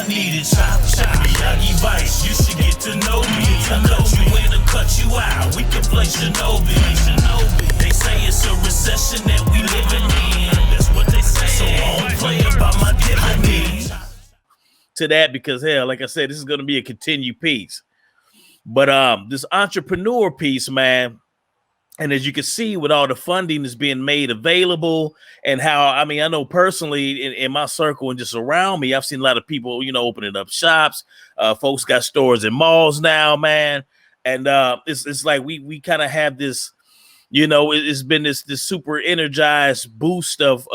need it. Miyagi Vice, you should get to know me. I cut you in or cut you out. We can play Shinobi. They say it's a recession that we living in. That's what they say. So I don't play about my dividends. To that, because hell, like I said, this is going to be a continued piece. But this entrepreneur piece, man, and as you can see with all the funding that's being made available and how, I mean, I know personally in my circle and just around me, I've seen a lot of people, you know, opening up shops. Folks got stores in malls now, man. And it's like we kind of have this, you know, it's been this super energized boost of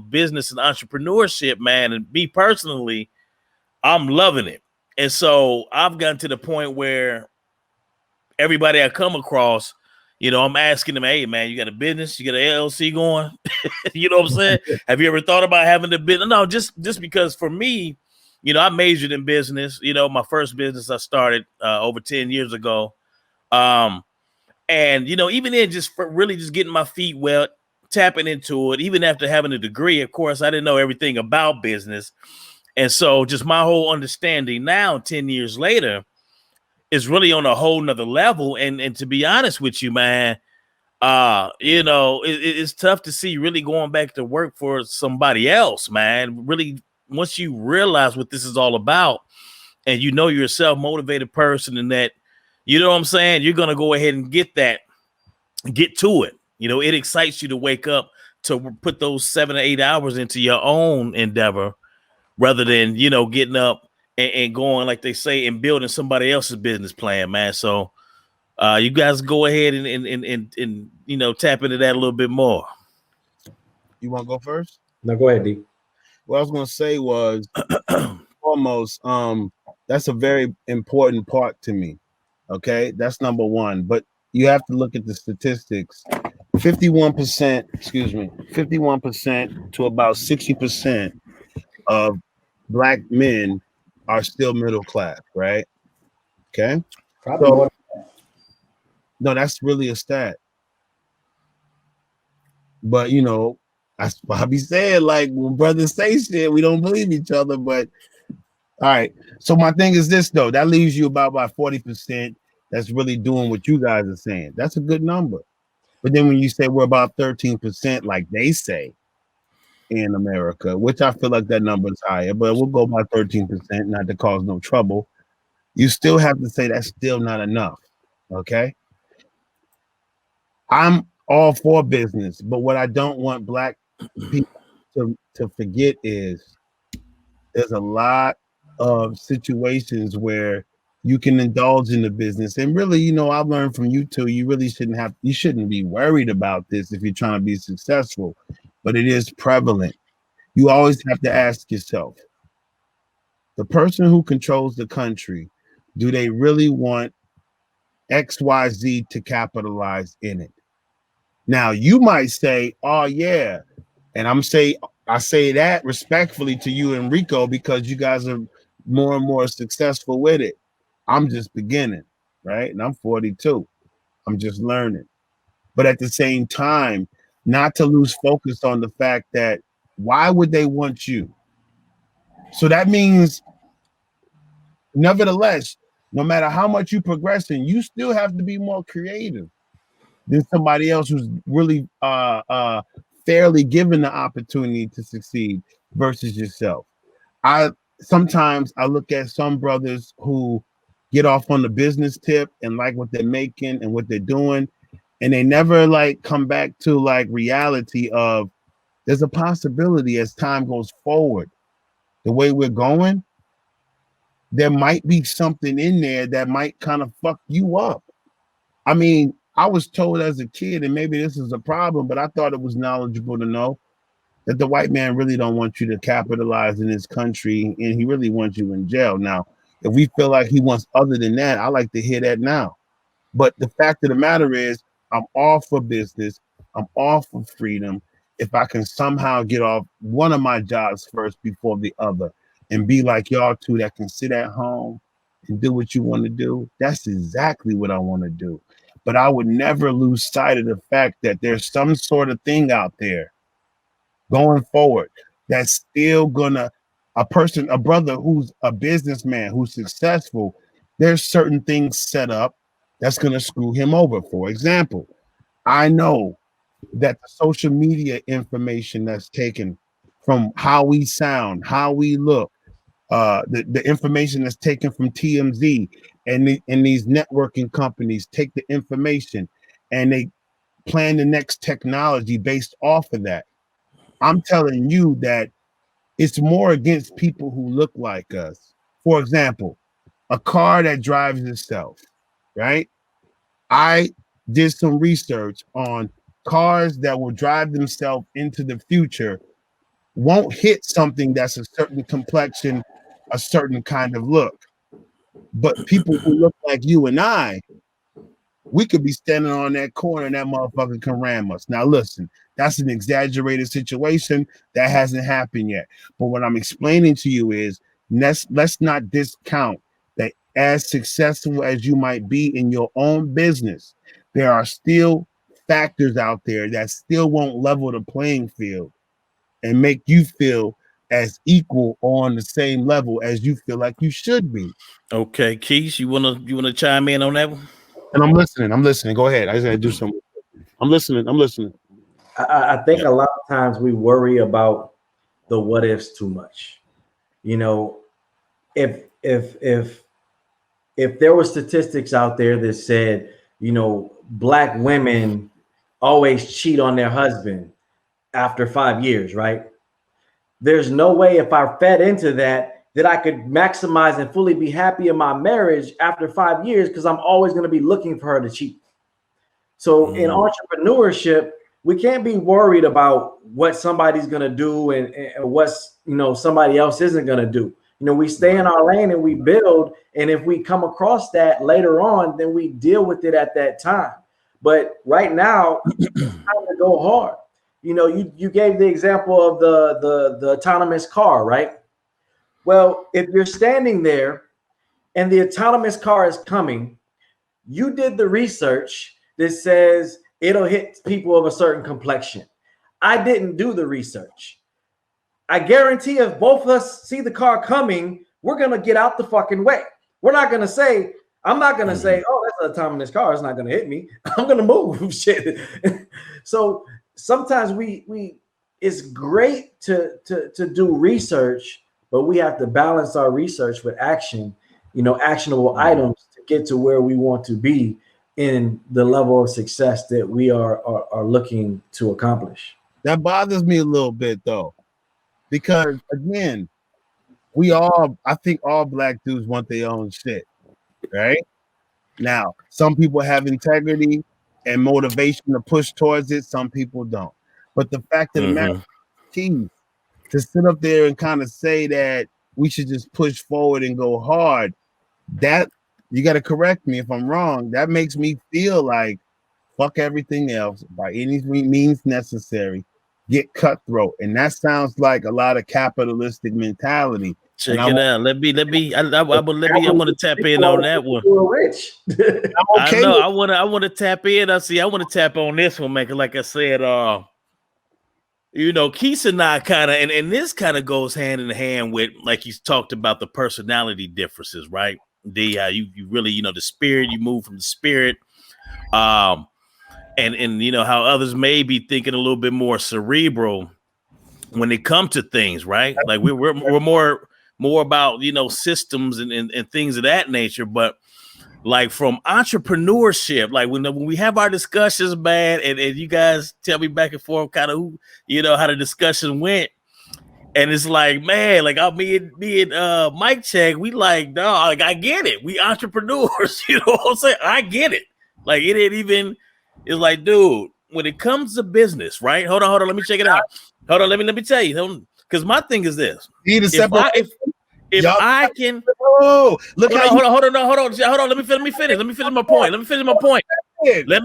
business and entrepreneurship, man. And me personally, I'm loving it. And so I've gotten to the point where everybody I come across, you know, I'm asking them, hey, man, you got a business? You got an LLC going? You know what I'm saying? Have you ever thought about having a business? No, just because for me, you know, I majored in business. You know, my first business I started over 10 years ago. And, you know, even then just for really just getting my feet wet, tapping into it, even after having a degree, of course, I didn't know everything about business. And so just my whole understanding now, 10 years later, is really on a whole nother level. And to be honest with you, man, you know, it's tough to see really going back to work for somebody else, man. Really, once you realize what this is all about and you know you're a self-motivated person and that, you know what I'm saying, you're going to go ahead and get to it. You know, it excites you to wake up to put those 7 or 8 hours into your own endeavor, rather than, you know, getting up and going, like they say, and building somebody else's business plan, man. So you guys go ahead and you know, tap into that a little bit more. You want to go first? No, go ahead, D. What I was going to say was almost that's a very important part to me. Okay, that's number one. But you have to look at the statistics. 51% to about 60% of Black men are still middle class, right? Okay. Probably So, more. no, that's really a stat. But you know, that's Bobby said, like, when brothers say shit, we don't believe each other. But all right. So my thing is this though, that leaves you about 40% that's really doing what you guys are saying. That's a good number. But then when you say we're about 13%, like they say in America, which I feel like that number is higher, but we'll go by 13%, not to cause no trouble. You still have to say that's still not enough. Okay. I'm all for business, but what I don't want Black people to forget is there's a lot of situations where you can indulge in the business. And really, you know, I've learned from you two, you shouldn't be worried about this if you're trying to be successful, but it is prevalent. You always have to ask yourself, the person who controls the country, do they really want XYZ to capitalize in it? Now, you might say, oh yeah. And I say that respectfully to you, Enrico, because you guys are more and more successful with it. I'm just beginning, right? And I'm 42. I'm just learning. But at the same time, not to lose focus on the fact that why would they want you? So that means, nevertheless, no matter how much you're progressing, you still have to be more creative than somebody else who's really fairly given the opportunity to succeed versus yourself. Sometimes I look at some brothers who get off on the business tip and like what they're making and what they're doing, and they never like come back to like reality of there's a possibility as time goes forward, the way we're going, there might be something in there that might kind of fuck you up. I mean, I was told as a kid, and maybe this is a problem, but I thought it was knowledgeable to know that the white man really don't want you to capitalize in this country, and he really wants you in jail. Now, if we feel like he wants other than that, I like to hear that now. But the fact of the matter is, I'm all for business. I'm all for freedom. If I can somehow get off one of my jobs first before the other and be like y'all two that can sit at home and do what you want to do, that's exactly what I want to do. But I would never lose sight of the fact that there's some sort of thing out there going forward that's still gonna a brother who's a businessman, who's successful, there's certain things set up that's going to screw him over. For example, I know that the social media information that's taken from how we sound, how we look, the information that's taken from TMZ and these networking companies take the information and they plan the next technology based off of that. I'm telling you that it's more against people who look like us. For example, a car that drives itself, right? I did some research on cars that will drive themselves into the future won't hit something that's a certain complexion, a certain kind of look. But people who look like you and I, we could be standing on that corner and that motherfucker can ram us. Now, listen, that's an exaggerated situation. That hasn't happened yet. But what I'm explaining to you is let's not discount that as successful as you might be in your own business, there are still factors out there that still won't level the playing field and make you feel as equal on the same level as you feel like you should be. Okay, Keith, you wanna chime in on that one? And I'm listening. Go ahead. I just gotta do something. I'm listening. I think a lot of times we worry about the what ifs too much. You know, if there were statistics out there that said, you know, Black women always cheat on their husband after 5 years, right? There's no way if I fed into that I could maximize and fully be happy in my marriage after 5 years, because I'm always going to be looking for her to cheat. So in entrepreneurship, we can't be worried about what somebody's going to do and what's, you know, somebody else isn't going to do. You know, we stay in our lane and we build. And if we come across that later on, then we deal with it at that time. But right now, it's time to go hard. You know, you gave the example of the autonomous car, right? Well, if you're standing there and the autonomous car is coming, you did the research that says it'll hit people of a certain complexion. I didn't do the research. I guarantee if both of us see the car coming, we're going to get out the fucking way. We're not going to say, I'm not going to say, oh, that's an autonomous car. It's not going to hit me. I'm going to move. Shit. So sometimes it's great to do research, but we have to balance our research with action, you know, actionable items to get to where we want to be in the level of success that we are looking to accomplish. That bothers me a little bit though, because again, I think all Black dudes want their own shit, right? Now, some people have integrity and motivation to push towards it. Some people don't. But the fact of the matter, Keith, to sit up there and kind of say that we should just push forward and go hard, that you got to correct me if I'm wrong. That makes me feel like fuck everything else by any means necessary, get cutthroat. And that sounds like a lot of capitalistic mentality. Check it out. I'm gonna tap in on that one. Rich. I know. I want to tap in. I want to tap on this one, man. Like I said, you know, Keith and I kind of, and this kind of goes hand in hand with, like you talked about, the personality differences, right? You really, you know, the spirit, you move from the spirit, and you know how others may be thinking a little bit more cerebral when it comes to things, right? Like we're more about, you know, systems and things of that nature, but like from entrepreneurship, like when we have our discussions, man, and you guys tell me back and forth kind of who, you know, how the discussion went. And it's like, man, like me and Mike Check, we like, dog, like I get it. We entrepreneurs, you know what I'm saying? I get it. Like it ain't even, it's like, dude, when it comes to business, right? Hold on, let me check it out. Hold on, let me tell you. Because my thing is this. If I can, hold on. Let me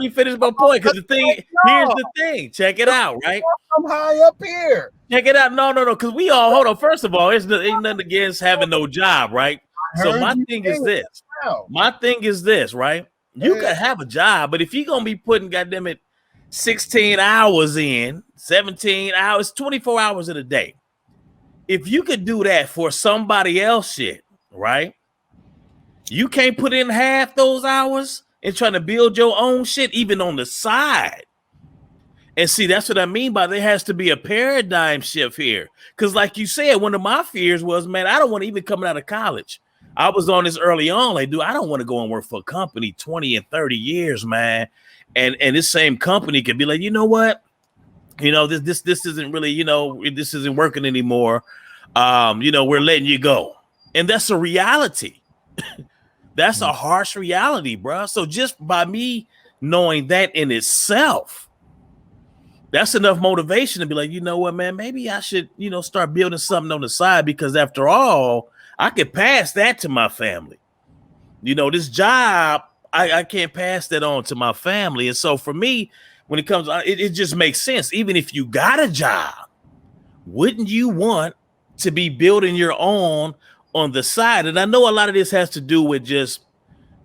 finish my point. Because here's the thing. Check it out, right? I'm high up here. Check it out. No. Because we all, hold on. First of all, ain't nothing against having no job, right? So my thing is this, right? You can have a job, but if you're gonna be putting, goddamn it, 16 hours in, 17 hours, 24 hours in a day, if you could do that for somebody else shit, right? You can't put in half those hours and trying to build your own shit, even on the side. And see, that's what I mean by there has to be a paradigm shift here. Because like you said, one of my fears was, man, I don't want to even coming out of college. I was on this early on, like, dude, I don't want to go and work for a company 20 and 30 years, man. And this same company could be like, you know what? You know, this isn't really, you know, this isn't working anymore. You know, we're letting you go. And that's a reality. That's a harsh reality, bro. So just by me knowing that in itself, that's enough motivation to be like, you know what, man, maybe I should, you know, start building something on the side, because after all, I could pass that to my family. You know, this job, I can't pass that on to my family. And so for me, when it comes, it just makes sense. Even if you got a job, wouldn't you want to be building your own on the side? And I know a lot of this has to do with just,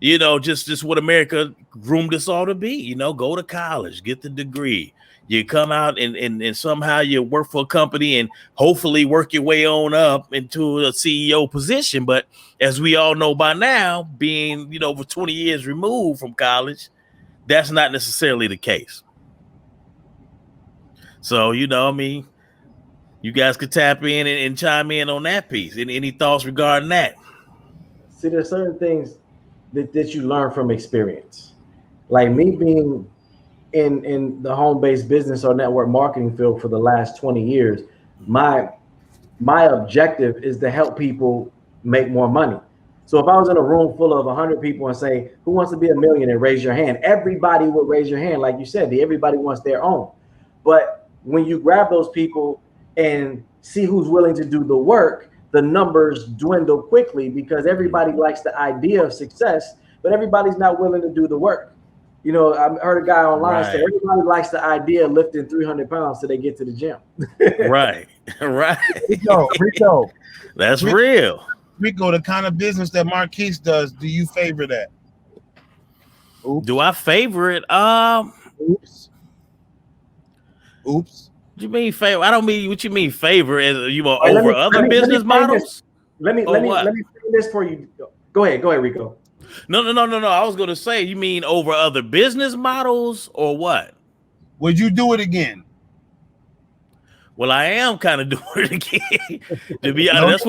you know, just what America groomed us all to be, you know, go to college, get the degree. You come out and somehow you work for a company and hopefully work your way on up into a CEO position. But as we all know by now, being, you know, over 20 years removed from college, that's not necessarily the case. So, you know, I mean, you guys could tap in and chime in on that piece. Any thoughts regarding that? See, there's certain things that you learn from experience. Like me being in the home-based business or network marketing field for the last 20 years, my objective is to help people make more money. So if I was in a room full of 100 people and say, who wants to be a millionaire, raise your hand, everybody would raise your hand. Like you said, everybody wants their own. But when you grab those people and see who's willing to do the work, the numbers dwindle quickly, because everybody likes the idea of success, but everybody's not willing to do the work. You know, I heard a guy online say everybody likes the idea of lifting 300 pounds till they get to the gym. Right. Rico, that's real. Rico, the kind of business that Marquise does, do you favor that? Oops. Do I favor it? Oops. What you mean favor? I don't mean what you mean favor as you know, over other business models. Let me say this for you. Go ahead, Rico. No. I was going to say, you mean over other business models or what? Would you do it again? Well, I am kind of doing it again. To be honest,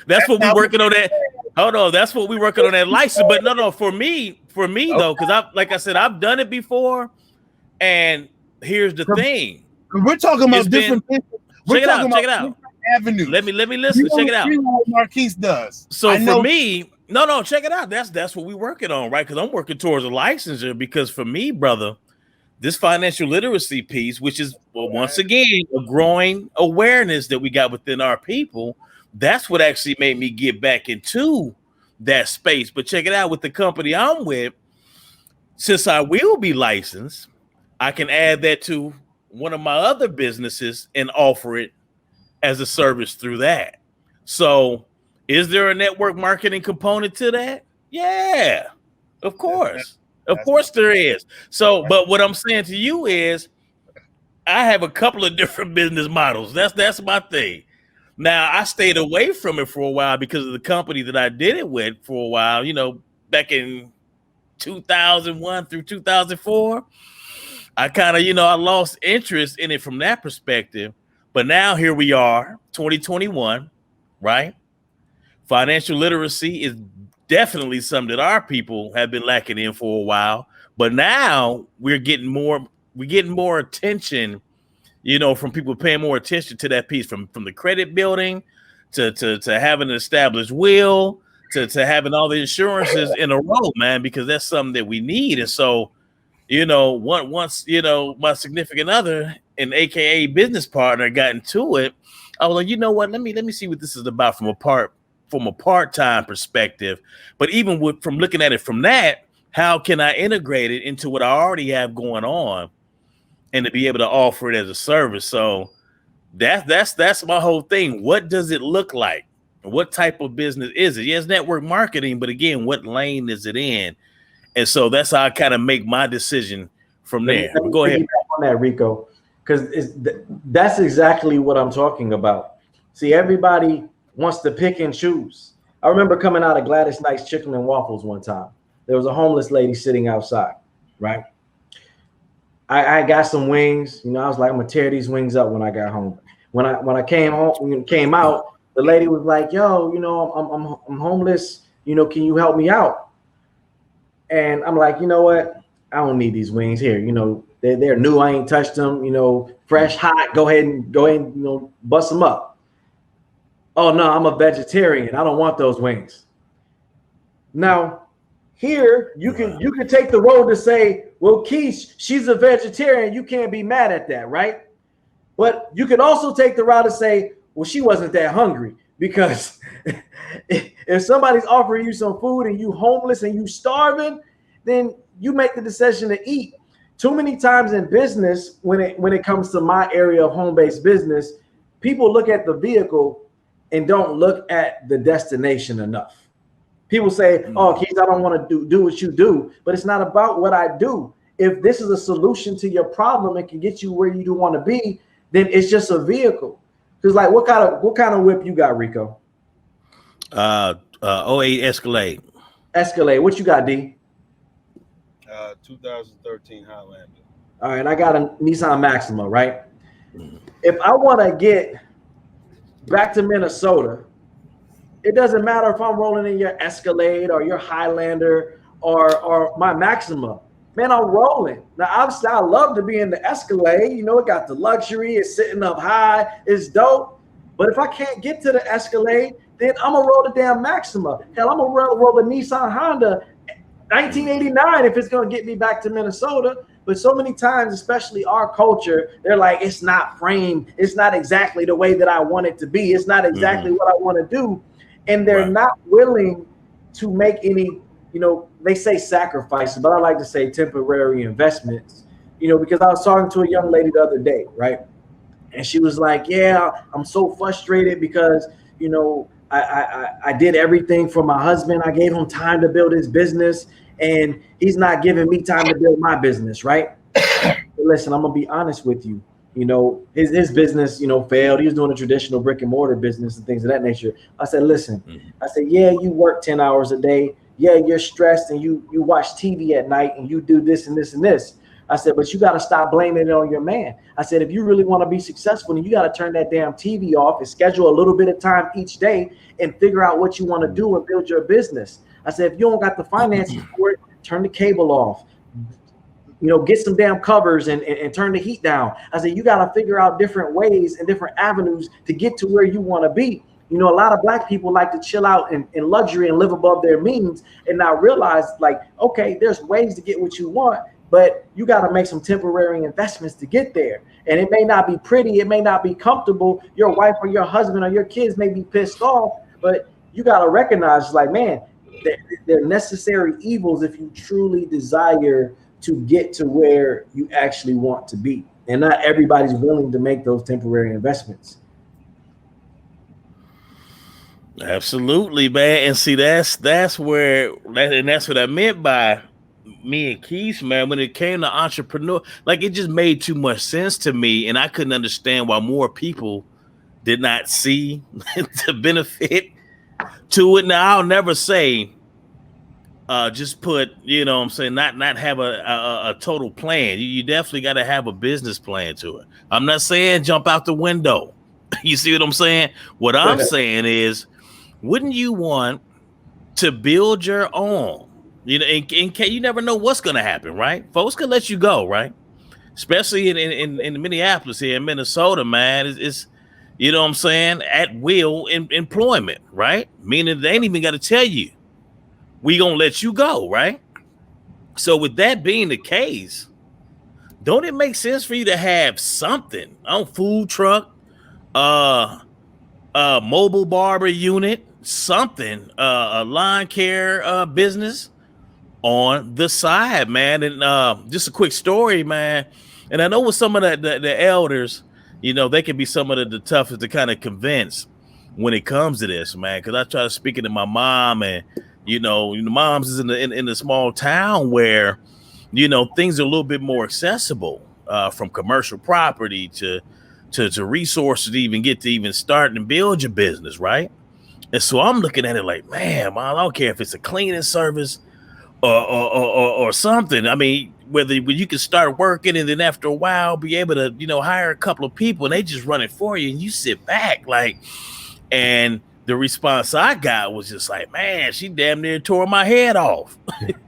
that's what we're working on that. Hold on, that's what we're working on that license. But no, for me though, because like I said, I've done it before. And here's the thing. We're talking about different things. Check it out. Avenues. Let me listen. Check it out. What Marquise does. So for me, no, check it out. That's what we're working on, right? Because I'm working towards a licensure. Because for me, brother, this financial literacy piece, which is once again a growing awareness that we got within our people, that's what actually made me get back into that space. But check it out, with the company I'm with, since I will be licensed, I can add that to one of my other businesses and offer it as a service through that. So is there a network marketing component to that? Yeah, of course. Of course there is. So, but what I'm saying to you is I have a couple of different business models. That's my thing. Now, I stayed away from it for a while because of the company that I did it with for a while, you know, back in 2001 through 2004. I kind of, I lost interest in it from that perspective. But now here we are, 2021, right? Financial literacy is definitely something that our people have been lacking in for a while. But now we're getting more attention, from people paying more attention to that piece, from the credit building to having an established will to having all the insurances in a row, man, because that's something that we need. And so, once my significant other and AKA business partner got into it, I was like, you know what? Let me see what this is about from a part-time perspective. But even from looking at it from that, how can I integrate it into what I already have going on and to be able to offer it as a service? So that's my whole thing. What does it look like? What type of business is it? Yes, network marketing, but again, what lane is it in? And so that's how I kind of make my decision from there. Go ahead on that, Rico, because that's exactly what I'm talking about. See, everybody wants to pick and choose. I remember coming out of Gladys Knight's Chicken and Waffles one time. There was a homeless lady sitting outside, right? I got some wings. You know, I was like, I'm gonna tear these wings up when I got home. When I came out, the lady was like, yo, you know, I'm homeless. You know, can you help me out? And I'm like, you know what? I don't need these wings here. You know, they're new. I ain't touched them. You know, fresh, hot. Go ahead and you know, bust them up. Oh no, I'm a vegetarian. I don't want those wings. Now, here you can take the road to say, well, Keish, she's a vegetarian. You can't be mad at that, right? But you can also take the route to say, well, she wasn't that hungry, because if somebody's offering you some food and you homeless and you starving, then you make the decision to eat. Too many times in business, when it comes to my area of home-based business, people look at the vehicle and don't look at the destination enough. People say, oh, Keith, I don't want to do what you do, but it's not about what I do. If this is a solution to your problem and can get you where you do want to be, then it's just a vehicle. Because like, what kind of whip you got, Rico? 08 Escalade. Escalade. What you got, D? 2013 Highlander. All right, I got a Nissan Maxima, right? If I want to get back to Minnesota, it doesn't matter if I'm rolling in your Escalade or your Highlander or my Maxima. Man, I'm rolling. Now, obviously, I love to be in the Escalade. You know, it got the luxury. It's sitting up high. It's dope. But if I can't get to the Escalade, then I'm going to roll the damn Maxima. Hell, I'm going to roll the Nissan Honda 1989 if it's going to get me back to Minnesota. But so many times, especially our culture, they're like, it's not framed. It's not exactly the way that I want it to be. It's not exactly what I want to do. And they're not willing to make any, you know, they say sacrifices, but I like to say temporary investments, you know, because I was talking to a young lady the other day, right? And she was like, yeah, I'm so frustrated because, you know, I did everything for my husband. I gave him time to build his business, and he's not giving me time to build my business, right? Listen, I'm going to be honest with you. You know, his business, you know, failed. He was doing a traditional brick and mortar business and things of that nature. I said, listen, I said, yeah, you work 10 hours a day. Yeah, you're stressed and you watch TV at night and you do this and this and this. I said, but you got to stop blaming it on your man. I said, if you really want to be successful, then you got to turn that damn TV off and schedule a little bit of time each day and figure out what you want to do and build your business. I said, if you don't got the finances for it, turn the cable off. You know, get some damn covers and turn the heat down. I said, you got to figure out different ways and different avenues to get to where you want to be. You know, a lot of Black people like to chill out in luxury and live above their means and not realize, like, okay, there's ways to get what you want, but you got to make some temporary investments to get there. And it may not be pretty. It may not be comfortable. Your wife or your husband or your kids may be pissed off, but you got to recognize, like, man, they're necessary evils if you truly desire to get to where you actually want to be. And not everybody's willing to make those temporary investments. Absolutely, man. And see, that's what I meant by me and Keith, man. When it came to entrepreneur, like, it just made too much sense to me, and I couldn't understand why more people did not see the benefit to it. Now, I'll never say just put, you know what I'm saying, not have a total plan. You definitely got to have a business plan to it. I'm not saying jump out the window. You see what I'm saying? What I'm saying is, wouldn't you want to build your own? You know, in case you never know what's going to happen, right? Folks can let you go, right? Especially in Minneapolis here in Minnesota, man. It's you know what I'm saying, at will employment, right? Meaning they ain't even got to tell you, we gonna let you go, right? So with that being the case, don't it make sense for you to have something on food truck, mobile barber unit, something, a lawn care business on the side, man? And just a quick story, man. And I know with some of the elders, you know, they can be some of the toughest to kind of convince when it comes to this, man. Because I try to speak it to my mom, and you know, mom's is in a small town where, you know, things are a little bit more accessible, from commercial property to to resources to even start and build your business, right? And so I'm looking at it like, man, I don't care if it's a cleaning service or something. I mean, whether you can start working and then after a while be able to, hire a couple of people and they just run it for you and you sit back and the response I got was just like, man, she damn near tore my head off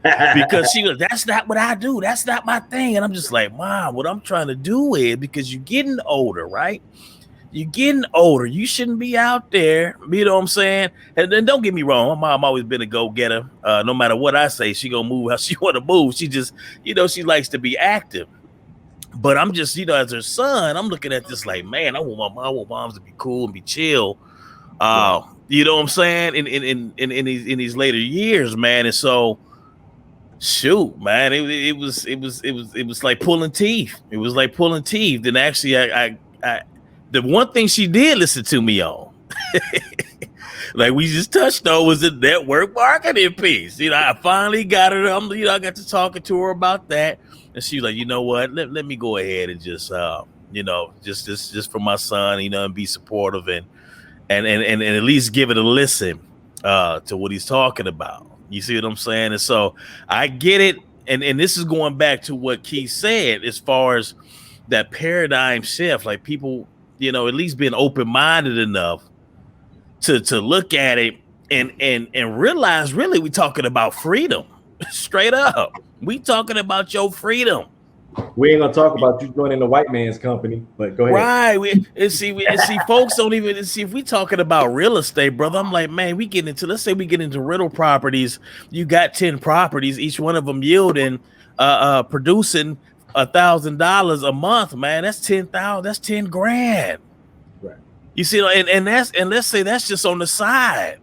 because she was, that's not what I do. That's not my thing. And I'm just like, Mom, what I'm trying to do is, because you're getting older, right? You're getting older. You shouldn't be out there. You know what I'm saying? And then don't get me wrong. My mom always been a go-getter. No matter what I say, she gonna move how she want to move. She just, she likes to be active. But I'm just, as her son, I'm looking at this like, man, I want moms to be cool and be chill. You know what I'm saying? In these later years, man. And so, shoot, man, it was like pulling teeth. It was like pulling teeth. And actually, I the one thing she did listen to me on, like we just touched on, was the network marketing piece. I finally got her. I got to talking to her about that, and she was like, you know what? Let me go ahead and just, just for my son, and be supportive and at least give it a listen to what he's talking about. You see what I'm saying? And so I get it, and this is going back to what Keith said as far as that paradigm shift, like people, at least being open-minded enough to look at it and realize really we talking about freedom. Straight up. We talking about your freedom. We ain't gonna talk about you joining the white man's company, but go ahead. Right. And see, folks don't even see if we talking about real estate, brother. I'm like, man, let's say we get into rental properties. You got 10 properties, each one of them yielding, producing $1,000 a month, man. That's 10,000. That's 10 grand. Right. You see, and let's say that's just on the side.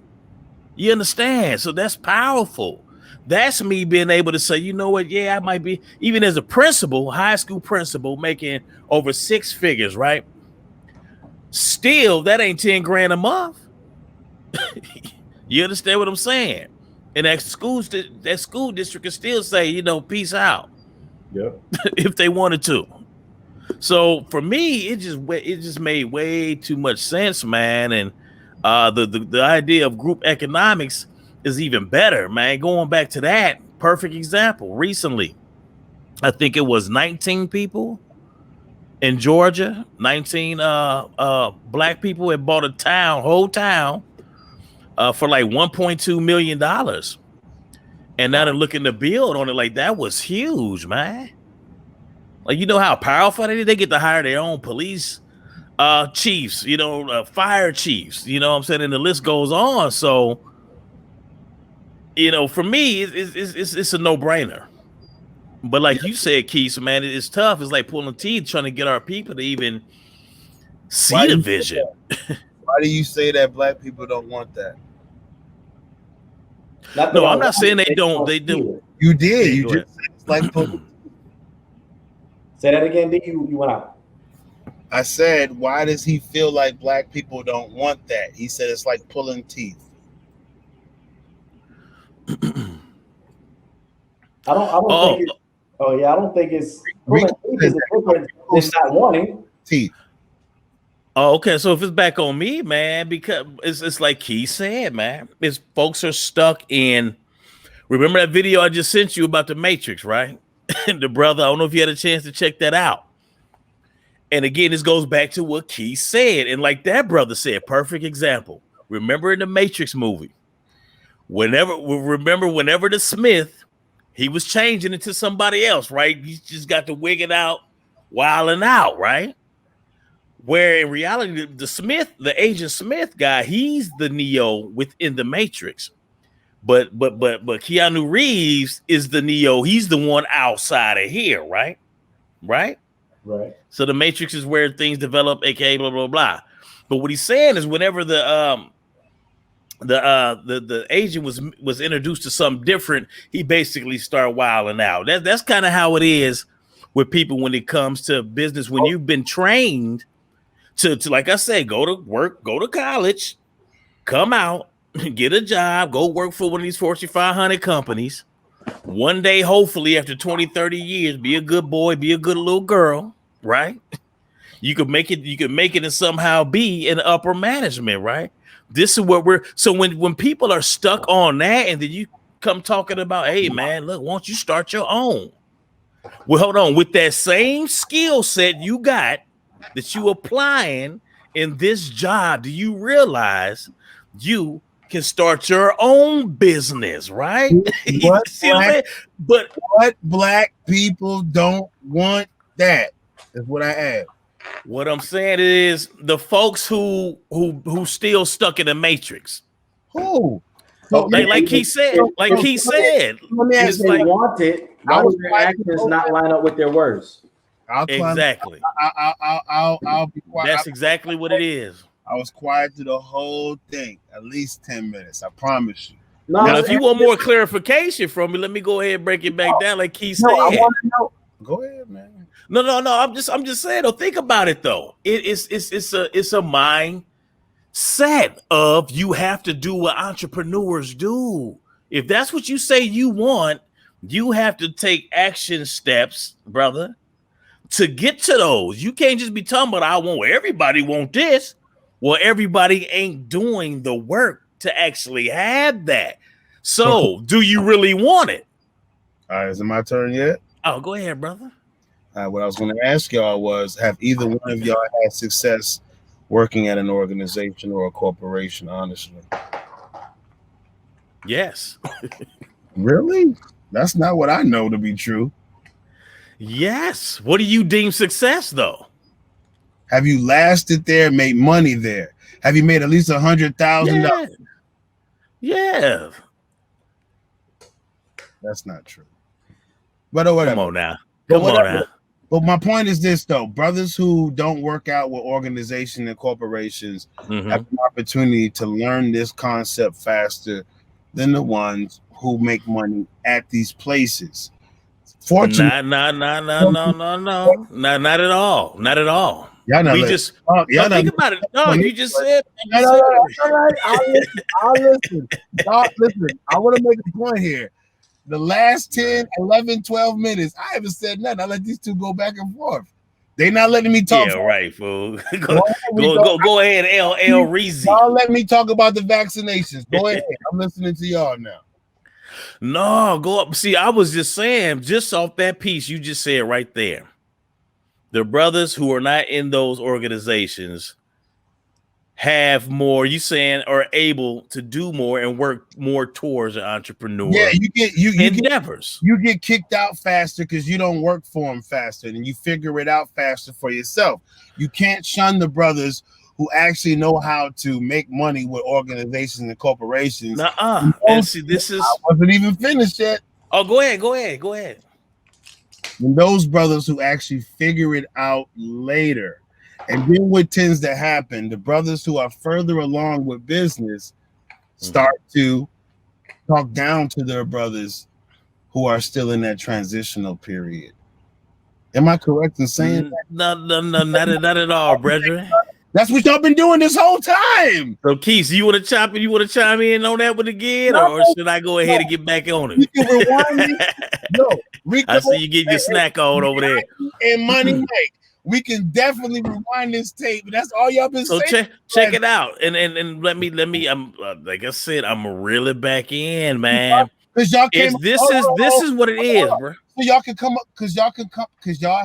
You understand? So that's powerful. That's me being able to say, you know what? Yeah, I might be, even as a principal, high school principal, making over 6 figures, right? Still, that ain't 10 grand a month. You understand what I'm saying? And that school district can still say, peace out. Yep. If they wanted to. So for me, it just made way too much sense, man. And the idea of group economics is even better, man. Going back to that, perfect example. Recently, I think it was 19 people in Georgia, 19 black people had bought a whole town for like $1.2 million. And now they're looking to build on it. Like, that was huge, man. Like, how powerful they is? They get to hire their own police chiefs, fire chiefs, what I'm saying? And the list goes on. So, for me, it's a no-brainer. But like you said, Keith, man, it's tough. It's like pulling teeth trying to get our people to even see the vision. Why do you say that black people don't want that? No, I'm not saying they don't. They do. You did. You just said it's like pulling. Say that again, D. You went out. I said, why does he feel like black people don't want that? He said it's like pulling teeth. I don't think it's not wanting teeth. Oh, okay. So if it's back on me, man, because it's like Keith said, man, is folks are stuck in. Remember that video I just sent you about the Matrix, right? And the brother, I don't know if you had a chance to check that out. And again, this goes back to what Keith said. And like that brother said, perfect example. Remember in the Matrix movie, whenever the Smith, he was changing into somebody else, right? He just got to wig it out, wilding out, right? Where in reality, the Agent Smith guy, he's the Neo within the Matrix. But Keanu Reeves is the Neo. He's the one outside of here, right? Right. So the Matrix is where things develop, aka blah blah blah. But what he's saying is, whenever the agent was introduced to something different, he basically started wilding out. That's kind of how it is with people when it comes to business. When you've been trained to like I say, go to work, go to college, come out, get a job, go work for one of these Fortune 500 companies. One day, hopefully, after 20, 30 years, be a good boy, be a good little girl, right? You could make it and somehow be in upper management, right? This is what so when people are stuck on that, and then you come talking about, hey man, look, why don't you start your own? Well, hold on, with that same skill set you got that you applying in this job, do you realize you can start your own business, right? What, See what I'm saying? But what black people don't want that is what I add. What I'm saying is the folks who still stuck in the matrix. Who? So, Like he said, let me if ask they you, want it, why do their actions not line up with their words? Exactly. I'll be quiet. That's exactly what it is. I was quiet through the whole thing, at least 10 minutes. I promise you. No, Now, if you want more clarification from me, let me go ahead and break it back down. Like he said, I want to know. Go ahead, man. No. I'm just saying. Though, think about it though. It's a mindset of you have to do what entrepreneurs do. If that's what you say you want, you have to take action steps, brother, to get to those. You can't just be talking about I want. Well, everybody want this. Well, everybody ain't doing the work to actually have that. So, do you really want it? All right, is it my turn yet? Oh, go ahead, brother. What I was going to ask y'all was, have either one of y'all had success working at an organization or a corporation, honestly? Yes. Really? That's not what I know to be true. Yes. What do you deem success, though? Have you lasted there, made money there? Have you made at least $100,000? Yeah. That's not true. But whatever. Come on now. Come on now. But my point is this, though. Brothers who don't work out with organizations and corporations have an opportunity to learn this concept faster than the ones who make money at these places. Fortunately, No. Not at all. Not at all. Y'all We just think about it. No, you just said. All right. I'll listen. Listen. I want to make a point here. The last 10, 11, 12 minutes, I haven't said nothing. I let these two go back and forth. They not letting me talk. Yeah, right, fool. Go ahead, L. Reezy. Y'all let me talk about the vaccinations. Go ahead. I'm listening to y'all now. No, go up. See, I was just saying, just off that piece you just said right there. The brothers who are not in those organizations have more, you saying, are able to do more and work more towards an entrepreneur. Yeah, you endeavors. You get kicked out faster because you don't work for them faster, and you figure it out faster for yourself. You can't shun the brothers who actually know how to make money with organizations and corporations. And see, this is. I wasn't even finished yet. Oh, go ahead. And those brothers who actually figure it out later. And then what tends to happen, the brothers who are further along with business start to talk down to their brothers who are still in that transitional period. Am I correct in saying that? No, not at all, brethren. That's what y'all been doing this whole time. So, Keith, you want to chime in on that one again, or should I go ahead and get back on it? We can rewind it. I see you getting your snack on over there. And Money Mike. We can definitely rewind this tape, but that's all y'all been saying. So check it out, and let me. I'm like I said, I'm really back in, man. Because y'all came. This is what it is, bro. So y'all can come up, because y'all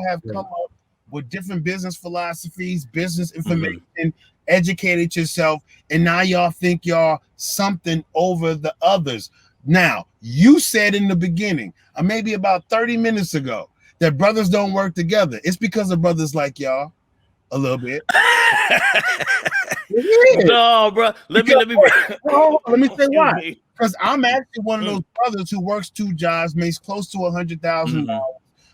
have come up with different business philosophies, business information, educated yourself, and now y'all think y'all something over the others. Now, you said in the beginning, maybe about 30 minutes ago, that brothers don't work together. It's because of brothers like y'all, a little bit. No, bro. Let me say why. Because I'm actually one of those brothers who works 2 jobs, makes close to $100,000.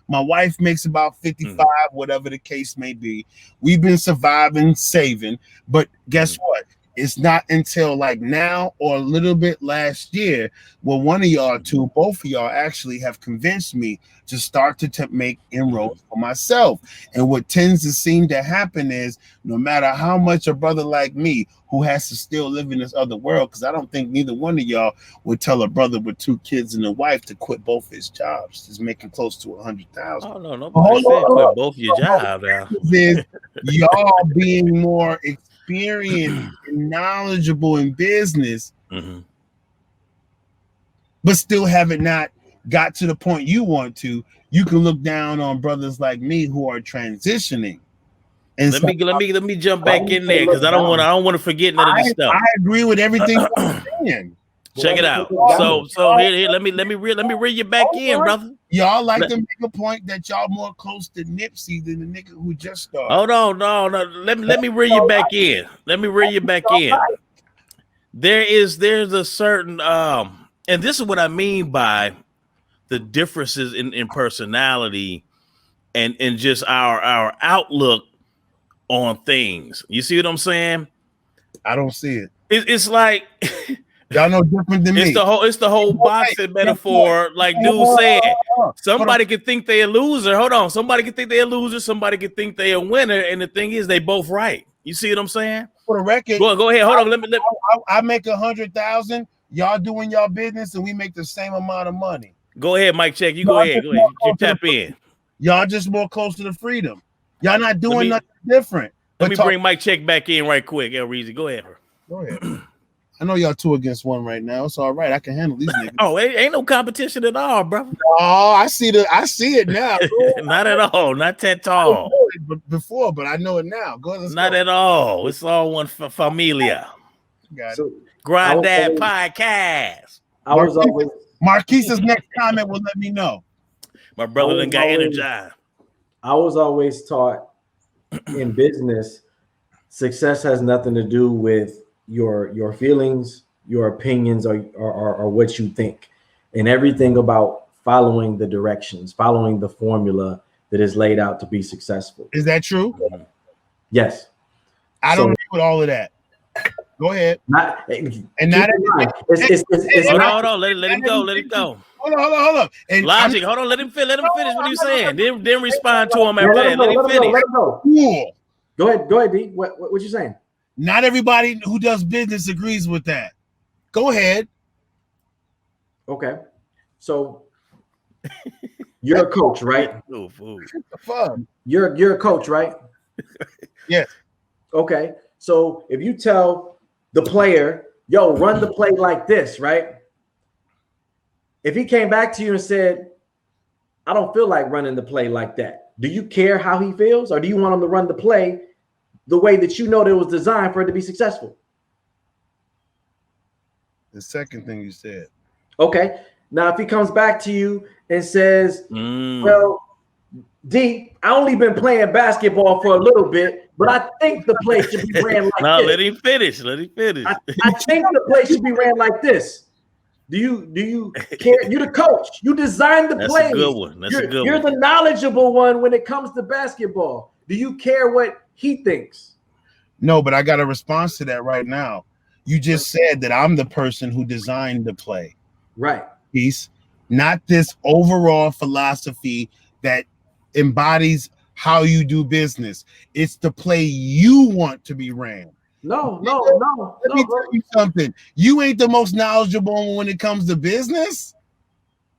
My wife makes about 55, whatever the case may be. We've been surviving, saving, but guess what? It's not until like now or a little bit last year where one of y'all two, both of y'all actually have convinced me to start to make inroads for myself. And what tends to seem to happen is no matter how much a brother like me who has to still live in this other world, because I don't think neither one of y'all would tell a brother with 2 kids and a wife to quit both his jobs. He's making close to 100,000. Oh no, nobody said quit both your jobs now. Is y'all being more experienced and knowledgeable in business, but still haven't not got to the point you want to. You can look down on brothers like me who are transitioning. And let me jump back in there because I don't want to forget none of this stuff. I agree with everything you're saying. Check it out. So here, let me reel you back in, brother. Y'all like to make a point that y'all more close to Nipsey than the nigga who just started. Hold on, no. Let me reel you back in. There's a certain and this is what I mean by the differences in personality and just our outlook on things. You see what I'm saying? I don't see it. It's like y'all know different than me. It's the whole boxing metaphor, like dude said. Somebody could think they're a loser. Hold on. Somebody could think they're a loser. Somebody could think they're a winner. And the thing is, they both right. You see what I'm saying? For the record, go ahead. Hold on. I make 100,000. Y'all doing y'all business, and we make the same amount of money. Go ahead, Mike. Check. You go ahead. You tap in. Y'all just more close to the freedom. Y'all not doing nothing different. Let me bring Mike Check back in right quick. El Reezy, go ahead. Go ahead. I know y'all 2 against 1 right now. It's all right. I can handle these niggas. Oh, ain't no competition at all, brother. Oh, I see it now. Not at all. Not that tall. Before, but I know it now. Go ahead. Not at all. It's all one familia. Got it. Granddad Podcast. Marquise's next comment will let me know. My brother done got energized. I was always taught in business, success has nothing to do with your feelings, your opinions, or what you think, and everything about following the directions, following the formula that is laid out to be successful. Is that true? Yes. I don't agree with all of that. Go ahead. Hold on. Let him go. Hold on. And Logic. Hold on. Let him finish what he's saying. Then respond to him after that. Let him finish. Cool. Go ahead, D. What you saying? Not everybody who does business agrees with that. Go ahead. Okay. So you're a coach, right? You're a coach, right? Yes. Okay. So if you tell the player, yo, run the play like this, right? If he came back to you and said, I don't feel like running the play like that, do you care how he feels, or do you want him to run the play the way that you know that it was designed for it to be successful? The second thing you said. Okay. Now, if he comes back to you and says, well, D, I only been playing basketball for a little bit, but I think the play should be ran like this. Let him finish. I think the play should be ran like this. Do you care? You're the coach. You designed the play. That's a good one. You're the knowledgeable one when it comes to basketball. Do you care what he thinks? No, but I got a response to that right now. You just said that I'm the person who designed the play. Right. Piece, not this overall philosophy that embodies how you do business. It's the play you want to be ran. No. Let me tell you something. You ain't the most knowledgeable when it comes to business.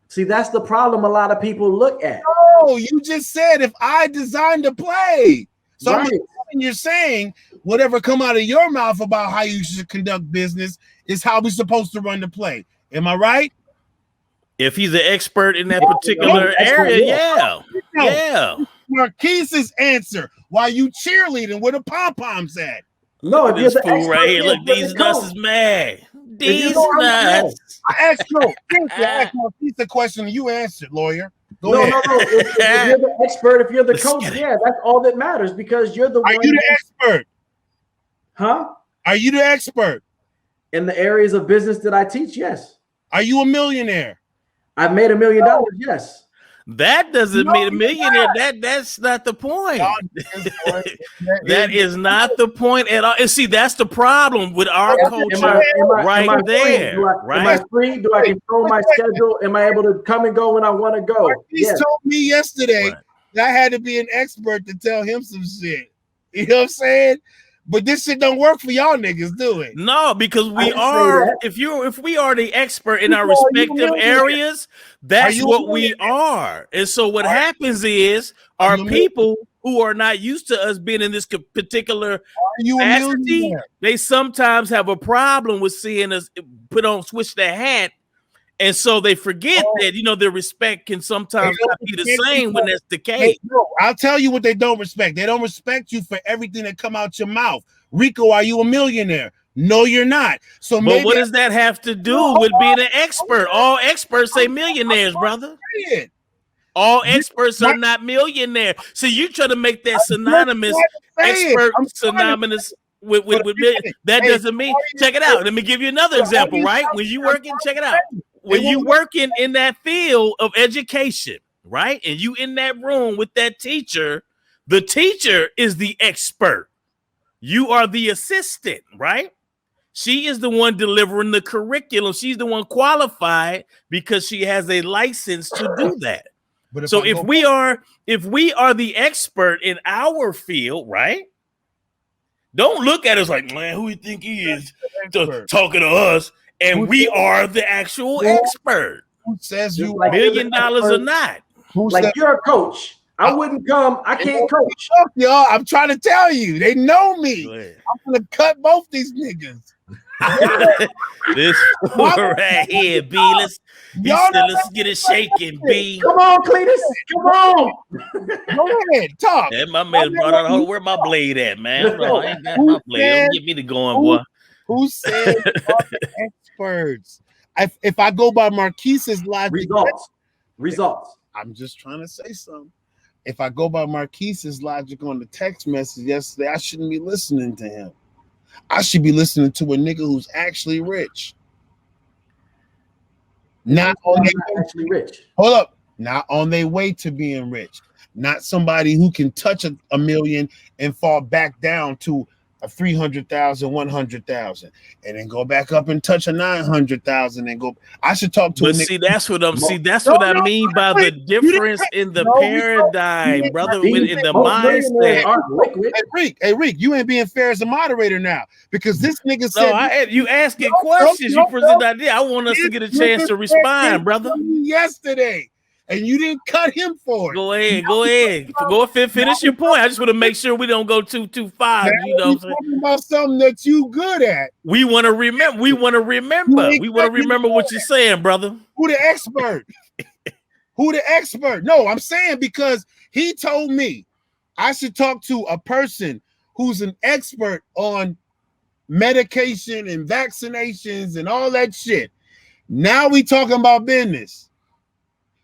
See, that's the problem a lot of people look at. No, you just said if I designed the play. So right. You're saying whatever come out of your mouth about how you should conduct business is how we're supposed to run the play. Am I right? If he's an expert in that particular area, yeah. Marquise's answer while you cheerleading where the pom-poms at. No, if this fool right here, look, these nuts is mad. These nuts. I asked Marquise a question and you answered, lawyer. Go ahead. No. If you're the expert, if you're the coach, yeah, that's all that matters because you're the one. Are you the expert? Huh? Are you the expert? In the areas of business that I teach, yes. Are you a millionaire? I've made $1 million, yes. That doesn't No, mean a you're millionaire. That's not the point. Y'all niggas, That is not the point at all. And see, that's the problem with our culture right there. Am I Right? free? Do I control my schedule? Am I able to come and go when I want to go? He told me yesterday Right. that I had to be an expert to tell him some shit. You know what I'm saying? But this shit don't work for y'all niggas, do it? No, because we didn't say are. that. If we are the expert in our You are respective millionaire. areas, that's you a what we millionaire? are. And so what happens is Are our you a people who are not used to us being in this particular Are you a capacity, millionaire? they sometimes have a problem with seeing us switch their hat. And so they forget that, their respect can sometimes not be the same when that's the case. I'll tell you what they don't respect. They don't respect you for everything that come out your mouth. Rico, are you a millionaire? No, you're not. So But maybe what does that have to do with being an expert? All experts say millionaires, brother. All experts are not millionaires. So you try to make that synonymous, expert synonymous with million. That doesn't mean. Check it out. Let me give you another example. Right when you working, check it out. When you working in that field of education, right, and you in that room with that teacher, the teacher is the expert. You are the assistant, right? She is the one delivering the curriculum. She's the one qualified because she has a license to do that. But so if we are the expert in our field, right? Don't look at us like, man, who you think he is talking to us? And we are the actual expert. Who says you $1 million or not? Like you're a coach. I wouldn't come. I can't coach. Y'all, I'm trying to tell you. They know me. I'm gonna cut both these niggas. This right here, B. Let's get it shaking, B. Come on, Cletus. Come on. Go ahead, talk. Yeah, my man brought out. Where my blade at, man? I ain't got my blade. Don't get me to going, boy. Who said experts? If I go by Marquise's logic, results. I'm just trying to say something. If I go by Marquise's logic on the text message yesterday, I shouldn't be listening to him. I should be listening to a nigga who's actually rich. Not actually rich. Hold up. Not on their way to being rich. Not somebody who can touch a million and fall back down to a 300,000, 100,000, and then go back up and touch a 900,000 and go. I should talk to. But see, that's what I'm. See, that's what I mean by the difference in the paradigm, brother. In the mindset. Hey, Rick, you ain't being fair as a moderator now because this nigga said. You asking questions. You present idea. I want us to get a chance to respond, brother. Yesterday. And you didn't cut him for it. Go ahead. Go finish your point. I just want to make sure we don't go too far. Now you know, talking about something that you good at. We want to remember. We want to remember what you're saying, brother. Who the expert? Who the expert? No, I'm saying because he told me I should talk to a person who's an expert on medication and vaccinations and all that shit. Now we talking about business.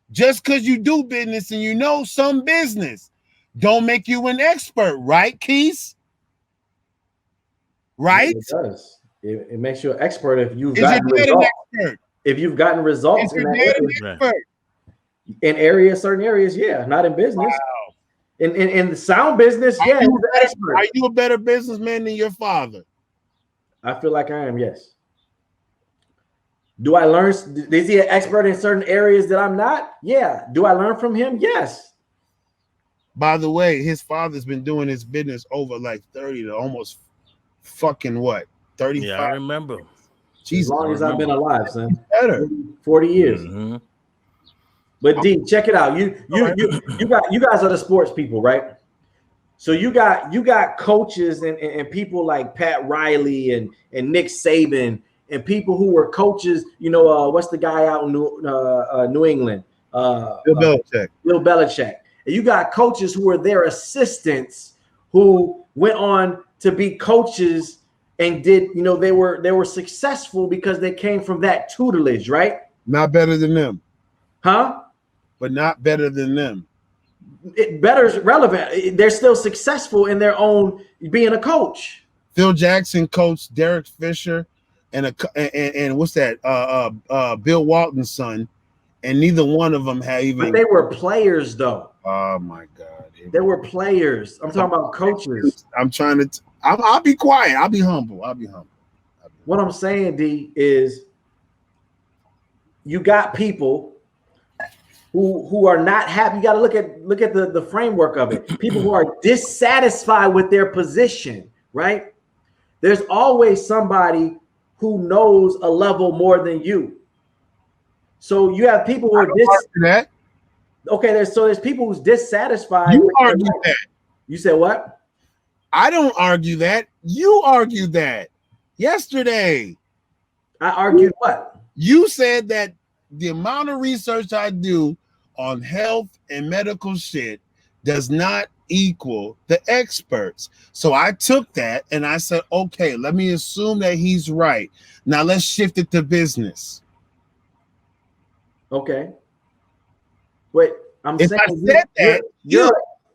Just because you do business and you know some business, don't make you an expert, right, Keith? Right? It does. It makes you an expert if you've gotten results. If you've gotten results in that area. In certain areas, yeah, not in business. Wow. In the sound business, yeah. Are you a better businessman than your father? I feel like I am, yes. Do I learn? Is he an expert in certain areas that I'm not? Yeah. Do I learn from him? Yes. By the way, his father's been doing his business over like 30 to almost fucking what? 35. Yeah, I remember. Jesus, as long as I've been alive, son. Better. 40 years. Mm-hmm. But D, check it out. You guys are the sports people, right? So you got coaches and people like Pat Riley and Nick Saban. And people who were coaches, what's the guy out in New England? Bill Belichick. Bill Belichick. And you got coaches who were their assistants who went on to be coaches and did, they were successful because they came from that tutelage, right? Not better than them. Huh? But not better than them. Better is relevant. They're still successful in their own being a coach. Phil Jackson coached Derek Fisher. And what's that? Bill Walton's son, and neither one of them had even. But they were players, though. Oh my God, they were players. I'm talking about coaches. I'm trying to. I'll be quiet. I'll be humble. What I'm saying, D, is you got people who are not happy. You got to look at the framework of it. People who are dissatisfied with their position, right? There's always somebody who knows a level more than you. So you have people who are that. Okay, there's people who's dissatisfied. You argue that. You said what? I don't argue that. You argued that yesterday. I argued what? You said that the amount of research I do on health and medical shit does not equal the experts. So I took that and I said, okay, let me assume that he's right. Now let's shift it to business. Okay. Wait, I'm if saying I said that,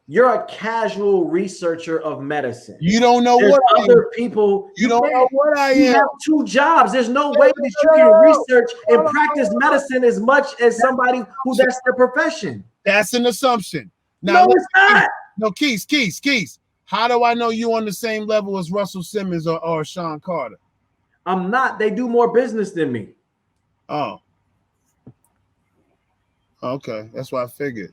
you're a casual researcher of medicine. You don't know There's what other people. You don't know what I You am. have 2 jobs. There's no way that you can research and practice medicine as much as somebody who that's their profession. That's an assumption. Now, No, it's not. No, Keys. How do I know you on the same level as Russell Simmons or Sean Carter? I'm not. They do more business than me. Oh. Okay, that's what I figured.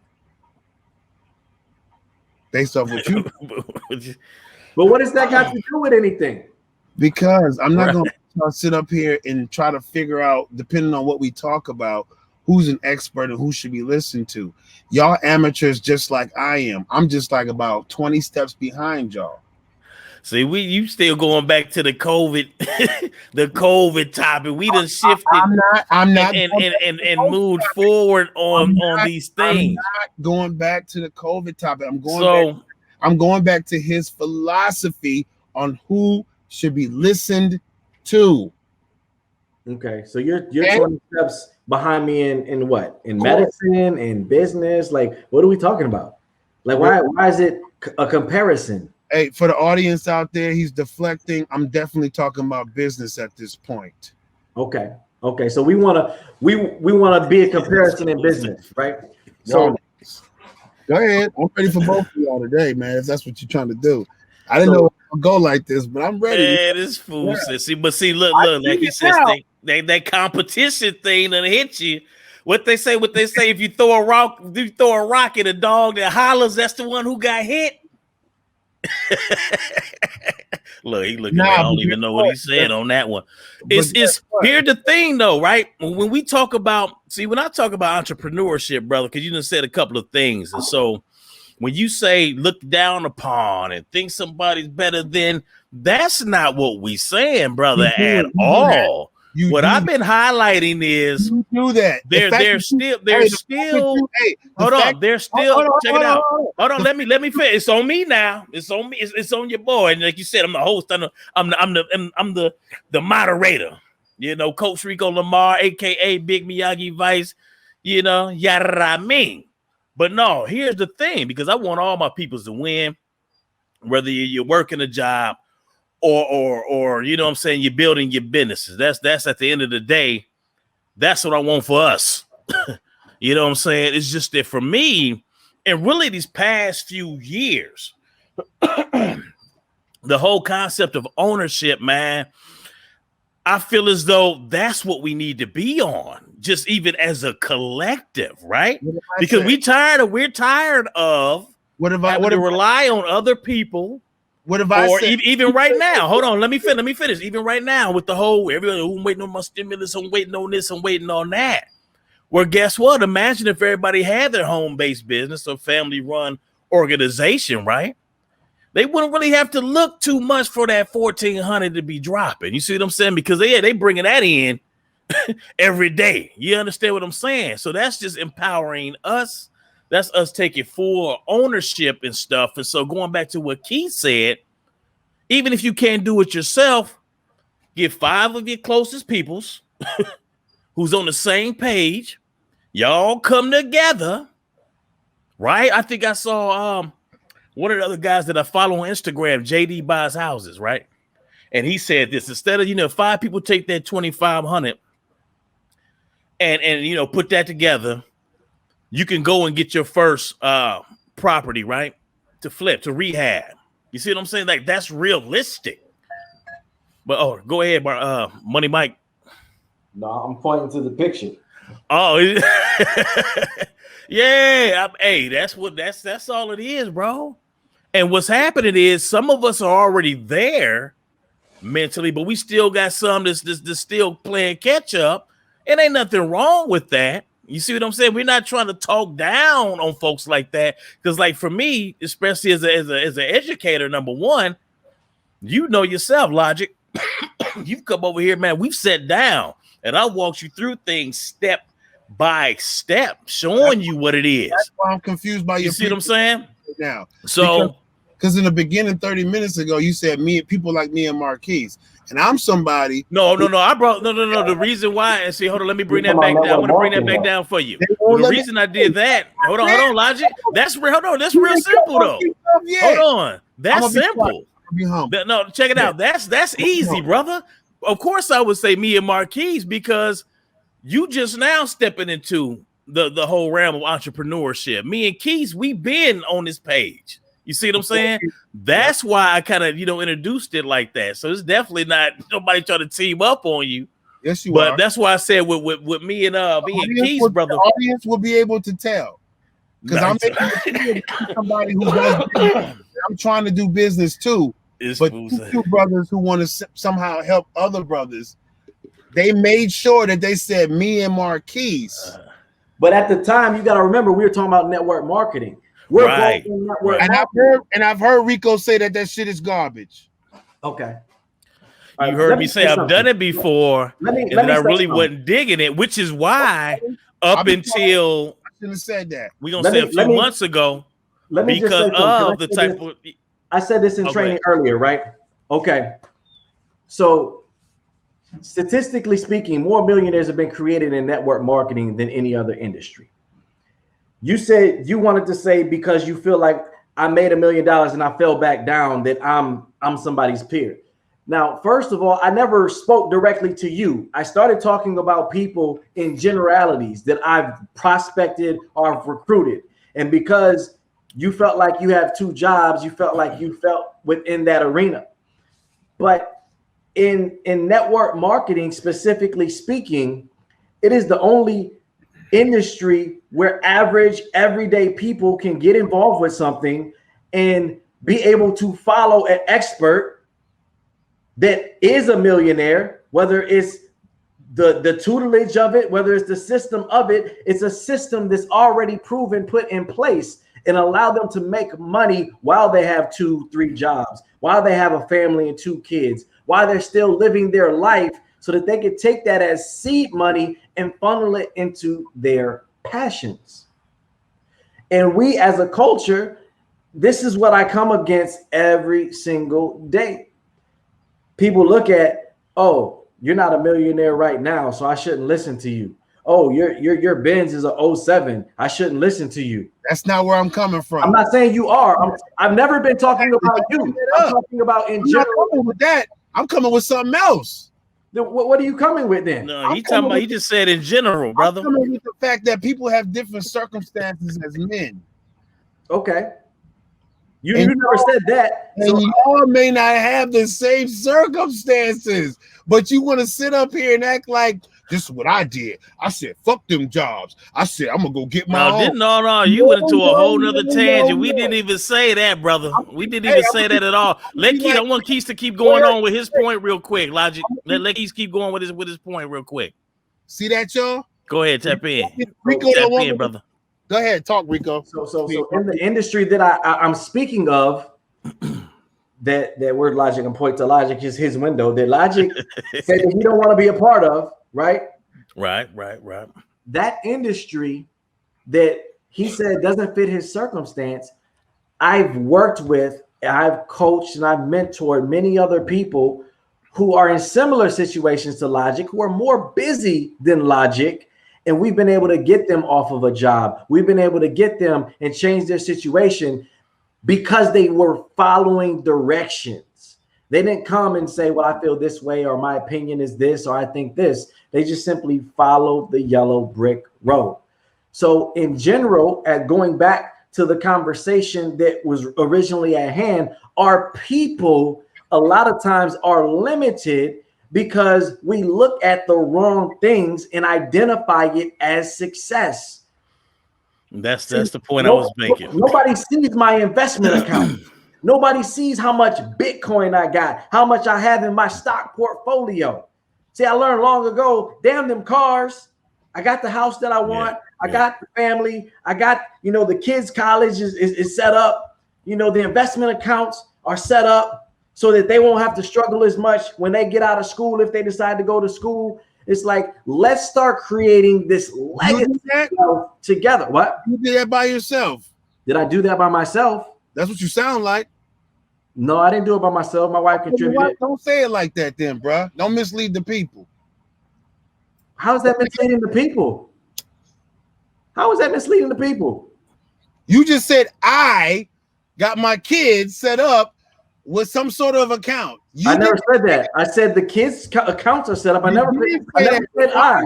Based off what you. But what has that got to do with anything? Because I'm not going to sit up here and try to figure out, depending on what we talk about, who's an expert and who should be listened to. Y'all amateurs just like I am. I'm just like about 20 steps behind y'all. See, you still going back to the COVID, the COVID topic. We done shifted. I'm not, and moved forward on these things. I'm not going back to the COVID topic. I'm going back to his philosophy on who should be listened to. Okay, so you're 20 steps behind me in what? In medicine, in business? Like, what are we talking about? Like, why is it a comparison? Hey, for the audience out there, he's deflecting. I'm definitely talking about business at this point. Okay. So we want to be a comparison in business, right? So go ahead. I'm ready for both of y'all today, man. If that's what you're trying to do. I didn't know I'll go like this, but I'm ready. Man, this fool says, see, look, like he says, that competition thing that hit you. What they say, if you throw a rock at a dog that hollers, that's the one who got hit. Look, he looking like I don't even know what he said on that one. It's here's the thing though, right? When we talk about, when I talk about entrepreneurship, brother, because you done said a couple of things, and so when you say look down upon and think somebody's better than, that's not what we saying, brother, at all. What I've been highlighting is you do that. They're still hold on. They're still check it out. Hold on, let me finish. It's on me now. It's on me. It's on your boy. And like you said, I'm the host. I'm the moderator. You know, Coach Rico Lamar, aka Big Miyagi Vice. You know, yada mean. But no, here's the thing, because I want all my peoples to win, whether you're working a job or you know what I'm saying, you're building your businesses. That's at the end of the day, that's what I want for us. You know what I'm saying? It's just that for me, and really these past few years, the whole concept of ownership, man, I feel as though that's what we need to be on, just even as a collective, right? Because we're tired of having to rely on other people. What if I said, even right now? Hold on, let me finish. Even right now, with the whole everybody who waiting on my stimulus, I'm waiting on this, I'm waiting on that. Well, guess what? Imagine if everybody had their home-based business or family-run organization, right? They wouldn't really have to look too much for that $1,400 to be dropping. You see what I'm saying? Because they bringing that in every day. You understand what I'm saying? So that's just empowering us. That's us taking full ownership and stuff. And so going back to what Keith said, even if you can't do it yourself, get 5 of your closest peoples who's on the same page. Y'all come together, right? I think I saw one of the other guys that I follow on Instagram, JD Buys Houses, right? And he said this, instead of, 5 people take that $2,500 and you know, put that together, you can go and get your first property, right? To flip, to rehab. You see what I'm saying? Like, that's realistic. But go ahead, Money Mike. No, I'm pointing to the picture. Oh, yeah. That's all it is, bro. And what's happening is some of us are already there mentally, but we still got some that's still playing catch up. And ain't nothing wrong with that. You see what I'm saying? We're not trying to talk down on folks like that. Because, like, for me, especially as an educator, number one, you know yourself, Logic. You've come over here, man. We've sat down and I walked you through things step by step, showing you what it is. That's why I'm confused by you see what I'm saying? Now, so because in the beginning, 30 minutes ago, you said people like me and Marquise, and I'm somebody. No. I brought no. The reason why, and see, hold on, let me bring that back down. I want to bring that back down for you. The reason I did that, hold on, Logic. That's real. Hold on, that's real simple though. Hold on, that's simple. No, check it out. That's easy, brother. Of course, I would say me and Marquise because you just now stepping into the whole realm of entrepreneurship. Me and Keith, we've been on this page. You see what I'm saying? That's why I kind of, introduced it like that. So it's definitely not nobody trying to team up on you. Yes, you but are. That's why I said with me and Keith, brother. The audience will be able to tell. Because I'm making somebody who does business. I'm trying to do business too. But two brothers who want to somehow help other brothers, they made sure that they said me and Marquise. But at the time, you got to remember, we were talking about network marketing. We're right. And I've heard Rico say that shit is garbage. Okay. You heard me say I've done it before, and I really wasn't digging it, which is why up until I shouldn't have said that. We're gonna say a few months ago, because of the type of I said this in training earlier, right? Okay. So statistically speaking, more millionaires have been created in network marketing than any other industry. You said you wanted to say because you feel like I made $1 million and I fell back down that I'm somebody's peer. Now, first of all, I never spoke directly to you. I started talking about people in generalities that I've prospected or I've recruited. And because you felt like you have 2 jobs, you felt like you felt within that arena. But in network marketing, specifically speaking, it is the only industry where average everyday people can get involved with something and be able to follow an expert that is a millionaire, whether it's the tutelage of it, whether it's the system of it. It's a system that's already proven, put in place, and allow them to make money while they have 2-3 jobs, while they have a family and 2 kids, while they're still living their life, so that they can take that as seed money and funnel it into their passions. And we as a culture, this is what I come against every single day. People look at, oh, you're not a millionaire right now, so I shouldn't listen to you. Oh, your Benz is a 07. I shouldn't listen to you. That's not where I'm coming from. I'm not saying you are. I've never been talking about you. I'm talking about in general. Not coming with that. I'm coming with something else. What are you coming with then? No, he just said in general, brother. I'm coming with the fact that people have different circumstances as men. Okay. You never said that. And so y'all may not have the same circumstances, but you want to sit up here and act like this is what I did. I said, fuck them jobs. I said, I'm going to go get my own. No, you went into a whole nother tangent. We didn't even say that, brother. We didn't even say that at all. I want Keith to keep going on with his point real quick, Logic. Let Keith keep going with his point real quick. See that, y'all? Go ahead, tap in. Rico, tap in, brother. Go ahead, talk, Rico. So in the industry that I'm speaking of, that word Logic and point to Logic is his window, that Logic said that he don't want to be a part of, right? Right. That industry that he said doesn't fit his circumstance, I've worked with, I've coached, and I've mentored many other people who are in similar situations to Logic, who are more busy than Logic. And we've been able to get them off of a job. We've been able to get them and change their situation because they were following directions. They didn't come and say, well, I feel this way, or my opinion is this, or I think this. They just simply followed the yellow brick road. So in general, at going back to the conversation that was originally at hand, our people a lot of times are limited because we look at the wrong things and identify it as success. That's the point I was making. Nobody sees my investment account. Nobody sees how much Bitcoin I got, how much I have in my stock portfolio. See, I learned long ago, damn them cars. I got the house that I want. I got the family. I got, the kids' college is set up. The investment accounts are set up so that they won't have to struggle as much when they get out of school if they decide to go to school. It's like, let's start creating this legacy together. What? You did that by yourself. Did I do that by myself? That's what you sound like. No, I didn't do it by myself. My wife contributed. Don't say it like that then, bro. Don't mislead the people. How is that misleading the people? How is that misleading the people? You just said I got my kids set up with some sort of account. I never said that. I said the kids' accounts are set up. I never said I.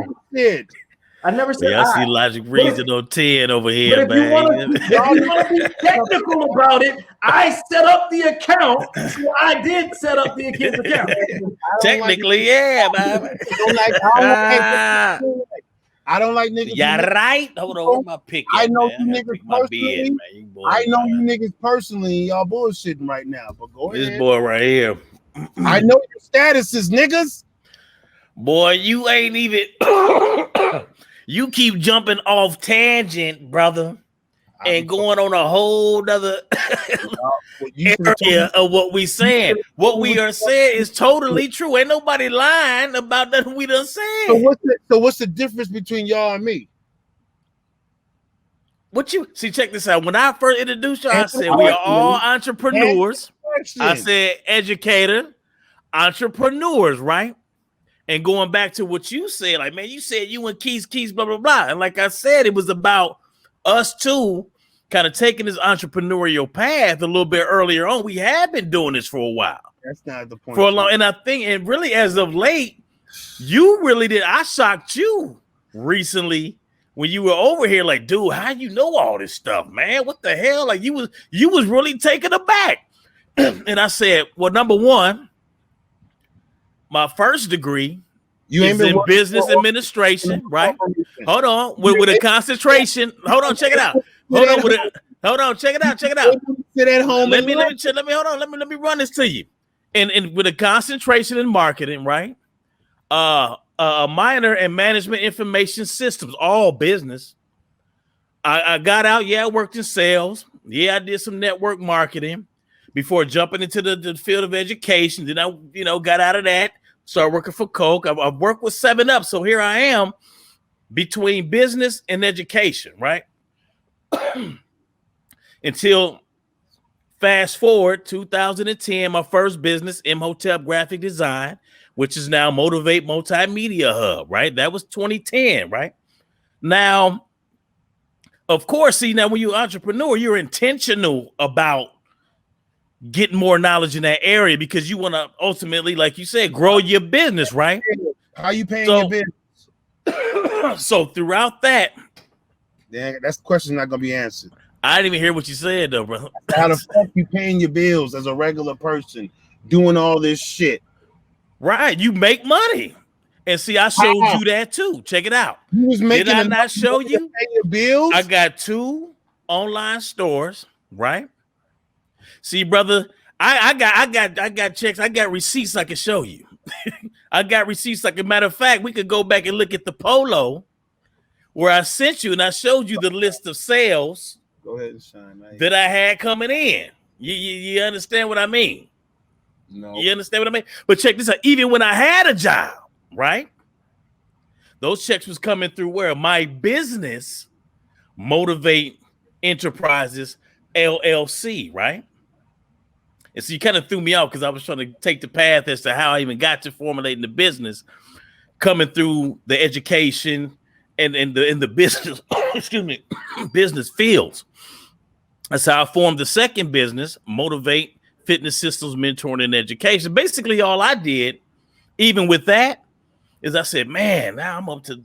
I never said I see Logic Reason on 10 over here, but man. If you want to be technical about it, I set up the account. So I did set up the kids' account. Technically, yeah, man. I don't like niggas. Yeah, right. Hold on, where's my pick? I know you niggas personally. I know you niggas personally. Y'all bullshitting right now. But go ahead. This boy right here. I know your statuses, niggas. Boy, you ain't even. You keep jumping off tangent, brother, and going on a whole nother area of what we saying. What we are saying is totally true. Ain't nobody lying about nothing we done said. So what's the difference between y'all and me? What you see? Check this out. When I first introduced you, I said we are all entrepreneurs. I said educator, entrepreneurs, right? And going back to what you said, like, man, you said you and Keys, blah, blah, blah. And like I said, it was about us two kind of taking this entrepreneurial path a little bit earlier on. We have been doing this for a while. That's not the point. For a long, and I think, and really as of late, you really did. I shocked you recently when you were over here, like, dude, how you know all this stuff, man? What the hell? Like, you was really taken aback. And I said, well, number one, my first degree is in business administration, right? Hold on, with a concentration. Hold on, check it out. Hold on, check it out. Sit at home. Let me run this to you. And with a concentration in marketing, right? A minor in management information systems, all business. I got out. Yeah, I worked in sales. Yeah, I did some network marketing before jumping into the field of education. Then I, got out of that. Started working for Coke. I've worked with 7-Up. So here I am between business and education, right? Until fast forward 2010, my first business, Imhotep Graphic Design, which is now Motivate Multimedia Hub, right? That was 2010, right? Now, of course, see, now when you're an entrepreneur, you're intentional about getting more knowledge in that area because you want to ultimately, like you said, grow your business, right? How you paying your business? So throughout that, that's the question not gonna be answered. I didn't even hear what you said though, bro. How the fuck you paying your bills as a regular person doing all this shit? Right, you make money, and see, I showed you that too. Check it out. You was making. Did I not show you? Pay your bills. I got 2 online stores, right? See, brother, I got checks. I got receipts I can show you. I got receipts. Like a matter of fact, we could go back and look at the polo where I sent you and I showed you the list of sales. Go ahead and shine that I had coming in. You understand what I mean? No. You understand what I mean? But check this out. Even when I had a job, right? Those checks was coming through where my business, Motivate Enterprises LLC, right? And so you kind of threw me out because I was trying to take the path as to how I even got to formulating the business, coming through the education and the business, excuse me, business fields. That's how I formed the second business, Motivate fitness systems, mentoring, and education. Basically, all I did, even with that, is I said, man, now I'm up to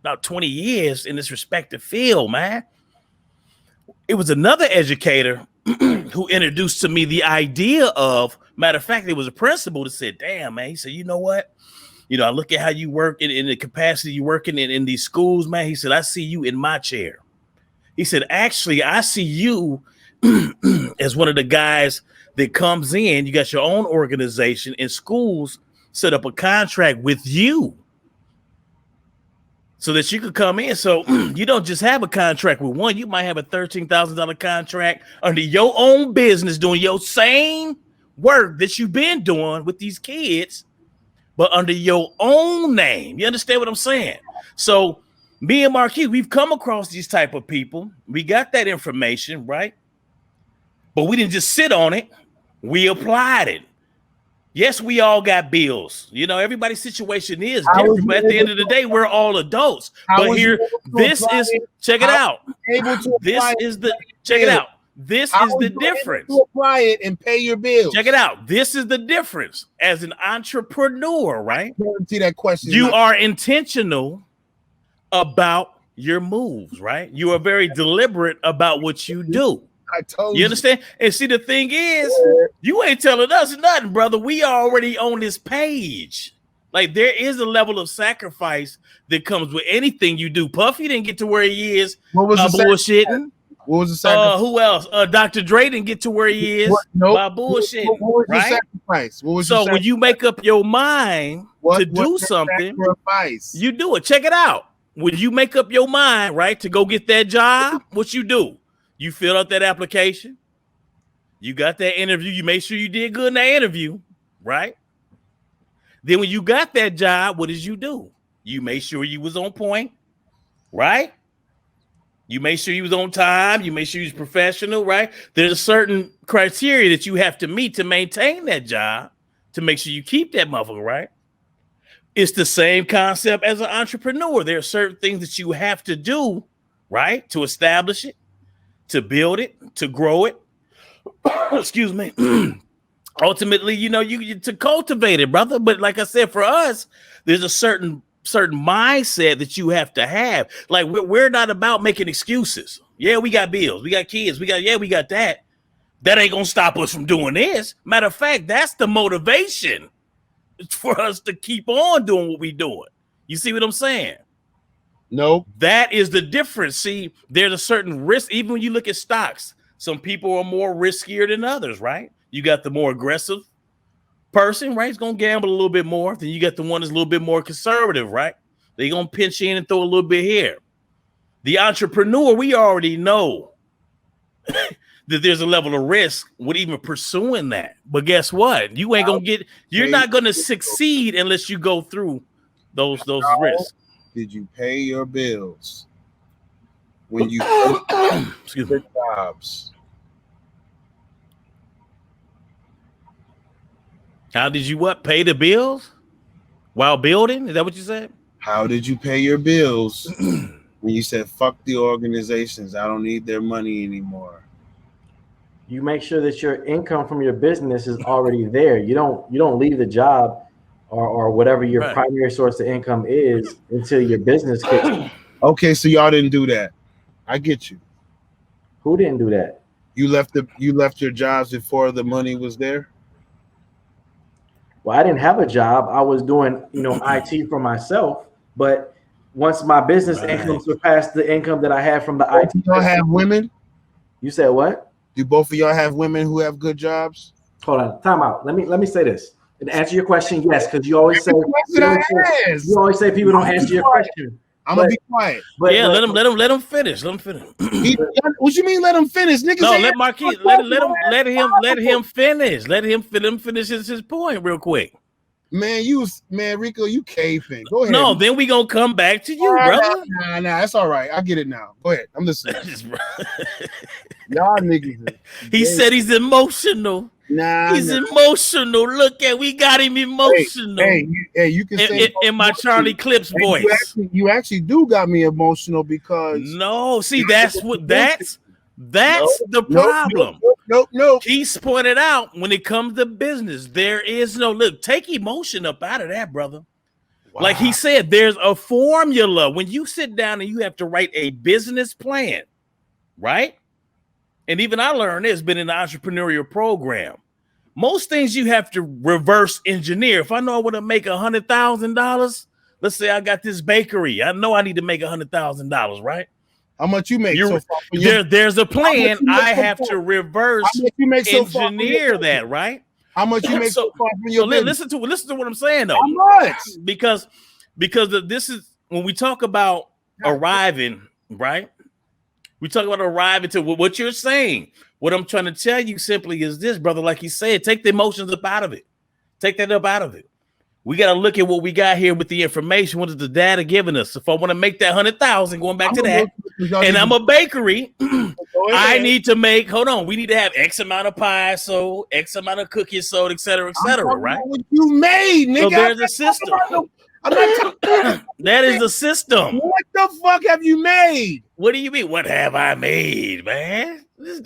about 20 years in this respective field, man. It was another educator who introduced to me the idea of, matter of fact, it was a principal that said, damn, man, he said, you know what? You know, I look at how you work in the capacity you're working in these schools, man. He said, I see you in my chair. He said, actually, I see you as one of the guys that comes in. You got your own organization, and schools set up a contract with you so that you could come in. So you don't just have a contract with one. You might have a $13,000 contract under your own business doing your same work that you've been doing with these kids, but under your own name. You understand what I'm saying? So me and Marquis, we've come across these type of people. We got that information, right? But we didn't just sit on it. We applied it. Yes, we all got bills. You know, everybody's situation is different. But at the end of the day, we're all adults. But here, this is, check it out. This is the, check it out. This is the difference. To apply it and pay your bills. Check it out. This is the difference. As an entrepreneur, right? See that question. You are intentional about your moves, right? You are very deliberate about what you do. I told you. You understand? And see, the thing is, you ain't telling us nothing, brother. We already on this page. Like, there is a level of sacrifice that comes with anything you do. Puffy didn't get to where he is. What was the bullshitting? What was the sacrifice? Who else? Dr. Dre didn't get to where he is by bullshitting. What was right? your sacrifice? What was so your when you make up your mind to do something, you do it. Check it out. When you make up your mind, right, to go get that job, what you do? You fill out that application. You got that interview. You make sure you did good in that interview, right? Then when you got that job, what did you do? You make sure you was on point, right? You make sure you was on time. You make sure you was professional, right? There's a certain criteria that you have to meet to maintain that job, to make sure you keep that motherfucker, right? It's the same concept as an entrepreneur. There are certain things that you have to do, right, to establish it, to build it, to grow it. Excuse me. Ultimately, you know, you to cultivate it, brother. But like I said, for us, there's a certain mindset that you have to have. Like, we're not about making excuses. Yeah, we got bills, we got kids, we got that. That ain't gonna stop us from doing this. Matter of fact, that's the motivation for us to keep on doing what we're doing. You see what I'm saying? No. That is the difference. See, there's a certain risk. Even when you look at stocks, some people are more riskier than others, right? You got the more aggressive person, right? He's going to gamble a little bit more. Then you got the one that's a little bit more conservative, right? They're going to pinch in and throw a little bit here. The entrepreneur, we already know that there's a level of risk with even pursuing that. But guess what? You ain't going to get, you're not going to succeed unless you go through those risks. Did you pay your bills when you excuse me, jobs? How did you what? Pay the bills while building? Is that what you said? How did you pay your bills when you said fuck the organizations? I don't need their money anymore. You make sure that your income from your business is already there. You don't leave the job or whatever your primary source of income is until your business kicks in. Okay, so y'all didn't do that. I get you. Who didn't do that? You left your jobs before the money was there? Well, I didn't have a job. I was doing, IT for myself. But once my business income surpassed the income that I had from the IT. Y'all have women? You said what? Do both of y'all have women who have good jobs? Hold on, time out. Let me say this. And answer your question, yes, because you always say people don't answer your question. I'm gonna be quiet. But yeah, let him finish. Let him finish. What you mean? Let him finish, niggas? No, let Marquis let him finish. Let him finish his point real quick. Man, Rico, you caving. Go ahead. No, then we gonna come back to you, brother. Nah, that's all right. I get it now. Go ahead. I'm listening. Y'all niggas. He said he's emotional. He's emotional. Look we got him emotional. Hey, you can say in my Charlie Clips voice. You actually do got me emotional because no, see, that's That's the problem. Nope. Keith pointed out when it comes to business, there is no look. Take emotion up out of that, brother. Wow. Like he said, there's a formula when you sit down and you have to write a business plan, right? And even I learned this, been in the entrepreneurial program. Most things you have to reverse engineer. If I know I want to make $100,000, let's say I got this bakery. I know I need to make $100,000, right? How much you make so far? There's a plan. I have to reverse engineer that, right? How much you make so far from your business? Listen to what I'm saying though. How much? Because this is when we talk about arriving, right? We talk about arriving to what you're saying. What I'm trying to tell you simply is this, brother. Like he said, take the emotions up out of it. Take that up out of it. We got to look at what we got here with the information. What is the data giving us? If I want to make that 100,000, going back to that, and I'm a bakery, I need to make. Hold on, we need to have X amount of pies sold, X amount of cookies sold, et cetera, right? What you made, nigga? So there's a system. That is the system. What the fuck have you made? What do you mean? What have I made, man? You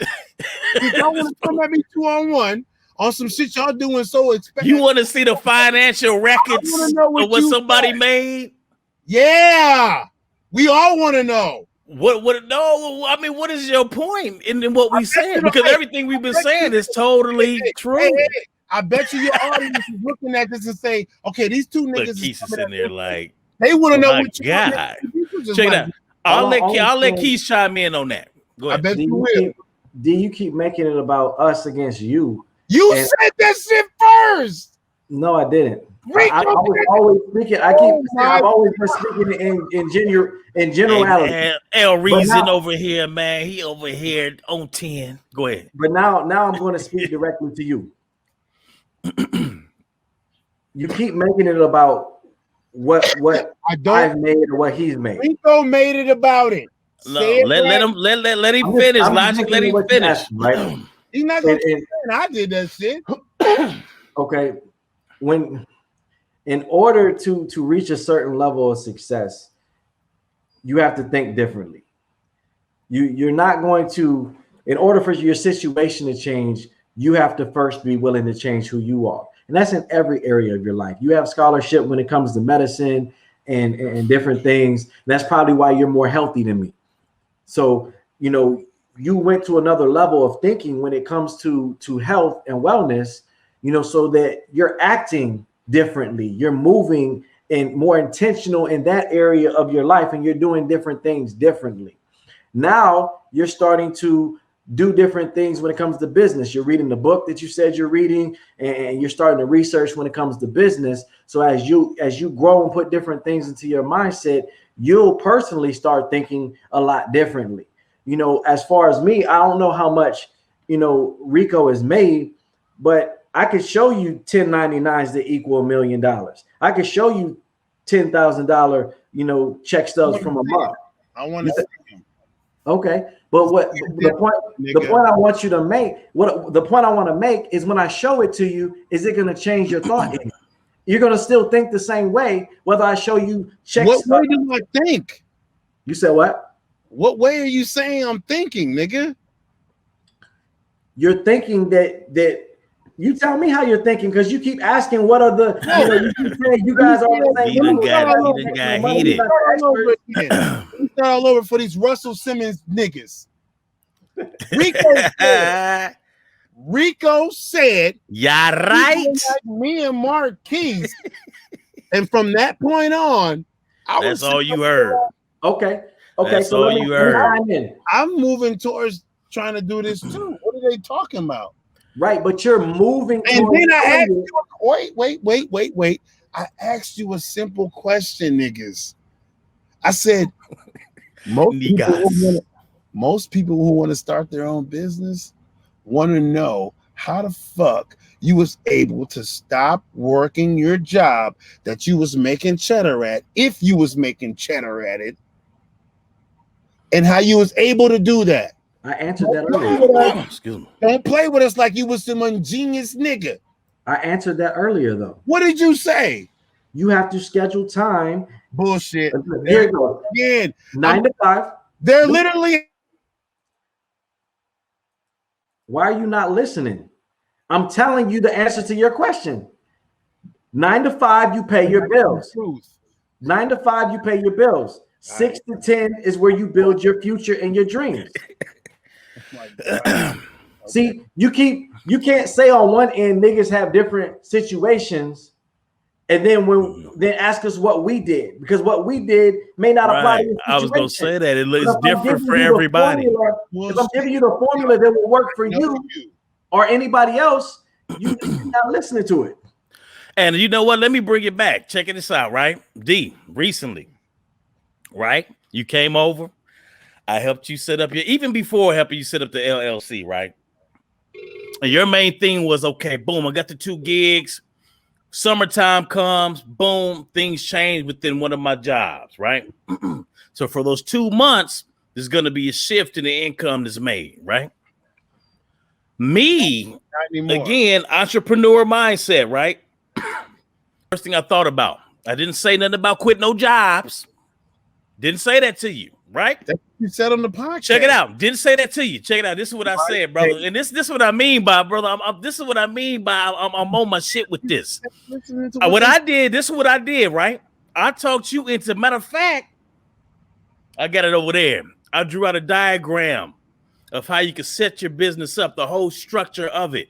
don't want to come at me 2-on-1. On some shit y'all doing so expensive. You want to see the financial records of what somebody made? Yeah, we all want to know. What? No, I mean, what is your point in what we saying? Because everything we've been saying is totally true. Hey, I bet you your audience is looking at this and say, "Okay, these two niggas is sitting there like they want to know what you got." Check it out. I'll let Keith chime in on that. Go ahead. I bet you will. You keep making it about us against you. You said that shit first. No, I didn't. I was always speaking. I've always been speaking in generality. Hey, L Reason over here, man. He over here on 10. Go ahead. But now I'm going to speak directly to you. You keep making it about what I've made or what he's made. Rico made it about it. No, let him finish. Logic, let him finish. Right? He's not gonna say I did that shit. Okay. In order to reach a certain level of success, you have to think differently. You're not going to, in order for your situation to change, you have to first be willing to change who you are. And that's in every area of your life. You have scholarship when it comes to medicine and different things. That's probably why you're more healthy than me. So, you went to another level of thinking when it comes to health and wellness, so that you're acting differently. You're moving and more intentional in that area of your life, and you're doing different things differently. Now you're starting to do different things when it comes to business. You're reading the book that you said you're reading, and you're starting to research when it comes to business. So as you grow and put different things into your mindset, you'll personally start thinking a lot differently. As far as me, I don't know how much, Rico has made, but I could show you 1099s that equal $1 million. I could show you $10,000, check stubs from a month. I want to see him. Okay. But the point I want you to make, the point I want to make is when I show it to you, is it going to change your thought? You're going to still think the same way, whether I show you checks. What way do I think? You said what? What way are you saying I'm thinking, nigga? You're thinking that you tell me how you're thinking, because you keep asking what are the you keep saying you guys are the same. He start all over for these Russell Simmons niggas. Rico said, yeah, right. Like me and Marquise. And from that point on, that's all you heard. Okay. That's all you heard. I'm moving towards trying to do this too. What are they talking about? Right, but you're moving. And then I asked you, wait. I asked you a simple question, niggas. I said, most people who want to start their own business want to know how the fuck you was able to stop working your job that you was making cheddar at, if you was making cheddar at it, and how you was able to do that. I answered that earlier. Excuse me. Don't play with us like you was some ingenious nigga. I answered that earlier, though. What did you say? You have to schedule time. Bullshit. There you go. Again, 9 to 5. They're literally Why are you not listening? I'm telling you the answer to your question. 9 to 5, you pay your bills. 9 to 5, you pay your bills. 6 to 10 is where you build your future and your dreams. See, you can't say on one end niggas have different situations, and then ask us what we did, because what we did may not apply to your situation. I was gonna say that it's different for everybody. If I'm giving you the formula that will work for you or anybody else, you're not listening to it. And you know what? Let me bring it back. Check this out, right? D, recently, right? You came over. I helped you set up even before helping you set up the LLC, right? And your main thing was, okay, boom, I got the 2 gigs. Summertime comes, boom, things change within one of my jobs, right? So for those 2 months, there's going to be a shift in the income that's made, right? Me, again, entrepreneur mindset, right? First thing I thought about, I didn't say nothing about quit no jobs. Didn't say that to you, right? That's what you said on the podcast. Check it out. Didn't say that to you. Check it out. This is what I said, brother. And this is what I mean by, brother. This is what I mean by I'm on my shit with this. What I did, this is what I did, right? I talked you into, matter of fact, I got it over there. I drew out a diagram of how you can set your business up, the whole structure of it.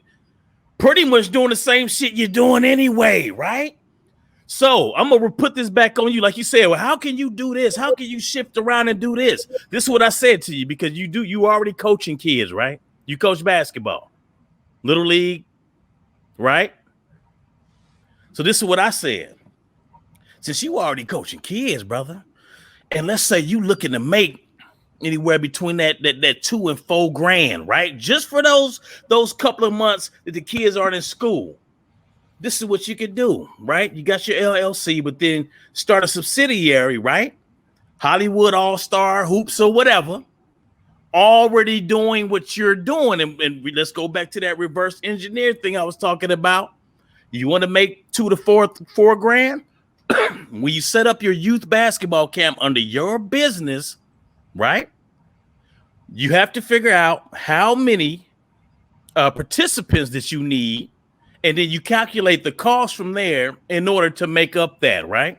Pretty much doing the same shit you're doing anyway, right? So I'm gonna put this back on you, like you said. Well, how can you do this? How can you shift around and do this? This is what I said to you, because you already coaching kids, right? You coach basketball, little league, right? So this is what I said. Since you already coaching kids, brother, and let's say you looking to make anywhere between that $2 and $4 grand, right? Just for those couple of months that the kids aren't in school. This is what you can do, right? You got your LLC, but then start a subsidiary, right? Hollywood All-Star Hoops or whatever, already doing what you're doing. And let's go back to that reverse engineer thing I was talking about. You want to make $2 to $4 grand? When you set up your youth basketball camp under your business, right? You have to figure out how many participants that you need. And then you calculate the cost from there in order to make up that, right?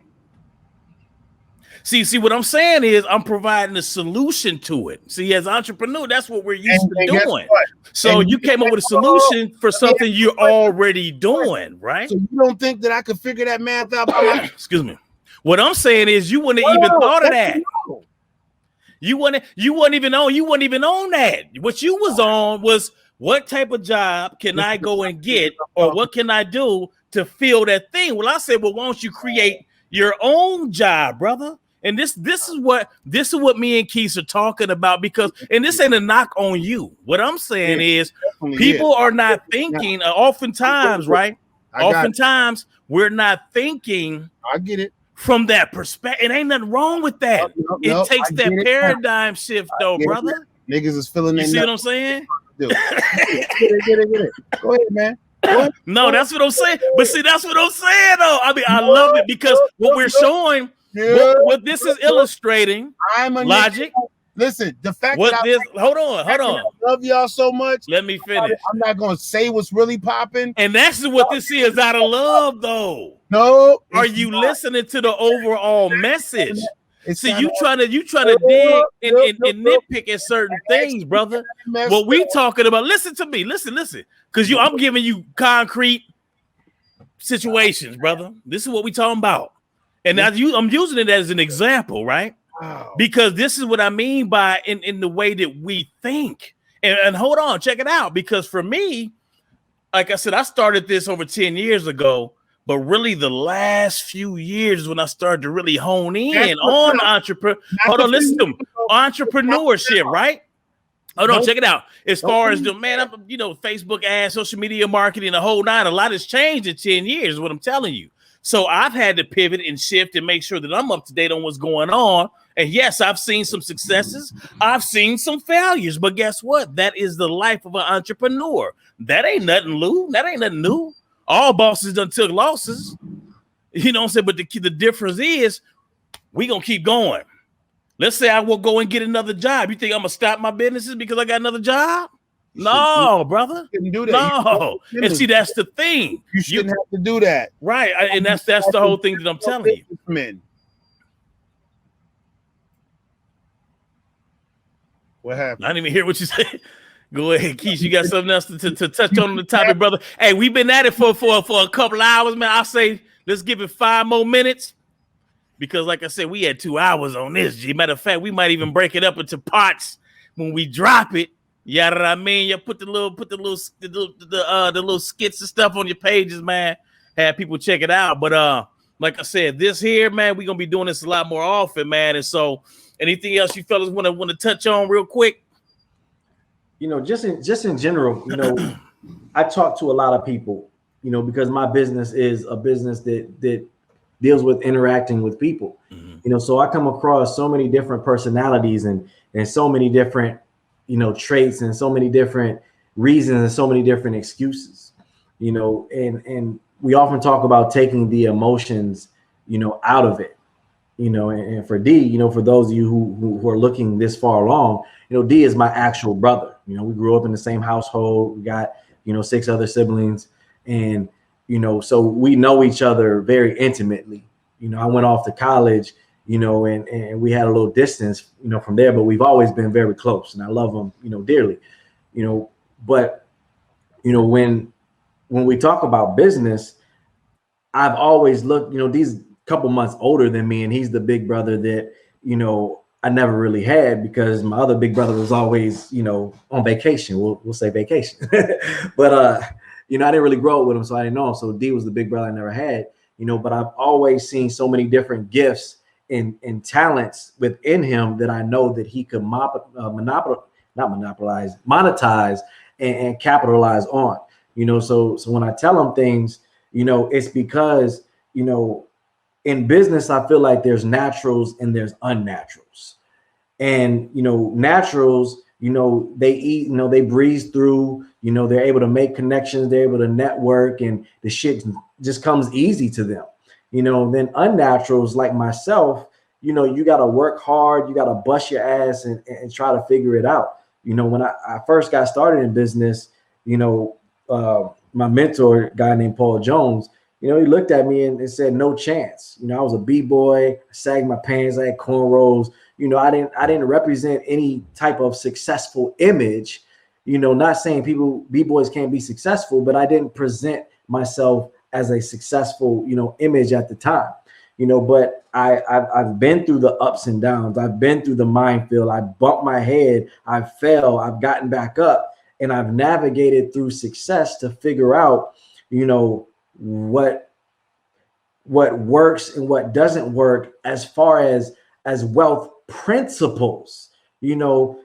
See, what I'm saying is I'm providing a solution to it. See, as an entrepreneur, that's what we're used to doing. So you came up with a solution for something you're already doing, right? So you don't think that I could figure that math out? Excuse me. What I'm saying is you wouldn't even thought of that. You wouldn't even on that. What you was on was, what type of job can I go and get, or what can I do to fill that thing? Well, I said, well, why don't you create your own job, brother? And this is what me and Keith are talking about, because, and this ain't a knock on you. What I'm saying is people are not thinking oftentimes, right? Oftentimes we're not thinking. I get it. From that perspective. It ain't nothing wrong with that. It takes that paradigm shift though, brother. Niggas is feeling it. You see what I'm saying? Get it. Go ahead, man. No, that's what I'm saying. But see, that's what I'm saying, though. I mean, I love it, because what we're showing, what this is illustrating, logic. Listen, the fact what that this, hold on. I love y'all so much. Let me finish. I'm not gonna say what's really popping. And that's what this is, out of love, though. No, are you listening to the overall message? See, you trying to dig and nitpick at certain things, brother. What we talking about? Listen to me. Listen. Because I'm giving you concrete situations, brother. This is what we talking about, and I'm using it as an example, right? Wow. Because this is what I mean by in the way that we think. And hold on, check it out. Because for me, like I said, I started this over 10 years ago. But really, the last few years is when I started to really hone in on entrepreneurship, right? Hold on, check it out. As far as the Facebook ads, social media marketing, the whole nine, a lot has changed in 10 years, is what I'm telling you. So I've had to pivot and shift and make sure that I'm up to date on what's going on. And yes, I've seen some successes. I've seen some failures. But guess what? That is the life of an entrepreneur. That ain't nothing new. That ain't nothing new. All bosses done took losses, you know what I'm saying? But the difference is we gonna keep going. Let's say I will go and get another job. You think I'm gonna stop my businesses because I got another job? No, brother. You shouldn't do that. No. And see, that's the thing. You shouldn't have to do that. Right. And that's the whole thing that I'm telling you. Men. What happened? I didn't even hear what you said. Go ahead, Keith. You got something else to touch on the topic, brother? Hey, we've been at it for a couple of hours, man. I say let's give it 5 more minutes because, like I said, we had 2 hours on this. G. Matter of fact, we might even break it up into parts when we drop it. You know what I mean? You put the little skits and stuff on your pages, man. Have people check it out. But like I said, this here, man, we're gonna be doing this a lot more often, man. And so, anything else you fellas want to touch on real quick? You know, just in general, you know, I talk to a lot of people, you know, because my business is a business that deals with interacting with people. Mm-hmm. You know, so I come across so many different personalities and so many different, you know, traits and so many different reasons and so many different excuses, you know, and we often talk about taking the emotions, you know, out of it, you know, and for D, you know, for those of you who are looking this far along, you know, D is my actual brother. You know, we grew up in the same household. We got, you know, 6 other siblings. And, you know, so we know each other very intimately. You know, I went off to college, you know, and we had a little distance, you know, from there, but we've always been very close. And I love him, you know, dearly, you know, but, you know, when we talk about business, I've always looked, you know, these couple months older than me, and he's the big brother that, you know, I never really had because my other big brother was always, you know, on vacation. We'll say vacation, but you know, I didn't really grow up with him, so I didn't know him. So D was the big brother I never had, you know. But I've always seen so many different gifts and talents within him that I know that he could monetize and capitalize on, you know. So when I tell him things, you know, it's because, you know, in business, I feel like there's naturals and there's unnaturals. And, you know, naturals, you know, they eat, you know, they breeze through, you know, they're able to make connections, they're able to network, and the shit just comes easy to them. You know, then unnaturals like myself, you know, you got to work hard, you got to bust your ass and try to figure it out. You know, when I first got started in business, you know, my mentor, a guy named Paul Jones, you know, he looked at me and said, no chance. You know, I was a B-boy, I sagged my pants, I had cornrows. You know, I didn't represent any type of successful image. You know, not saying people, B-boys can't be successful, but I didn't present myself as a successful, you know, image at the time. You know, but I've been through the ups and downs. I've been through the minefield. I bumped my head. I fell. I've gotten back up, and I've navigated through success to figure out, you know, what works and what doesn't work as far as wealth principles. You know,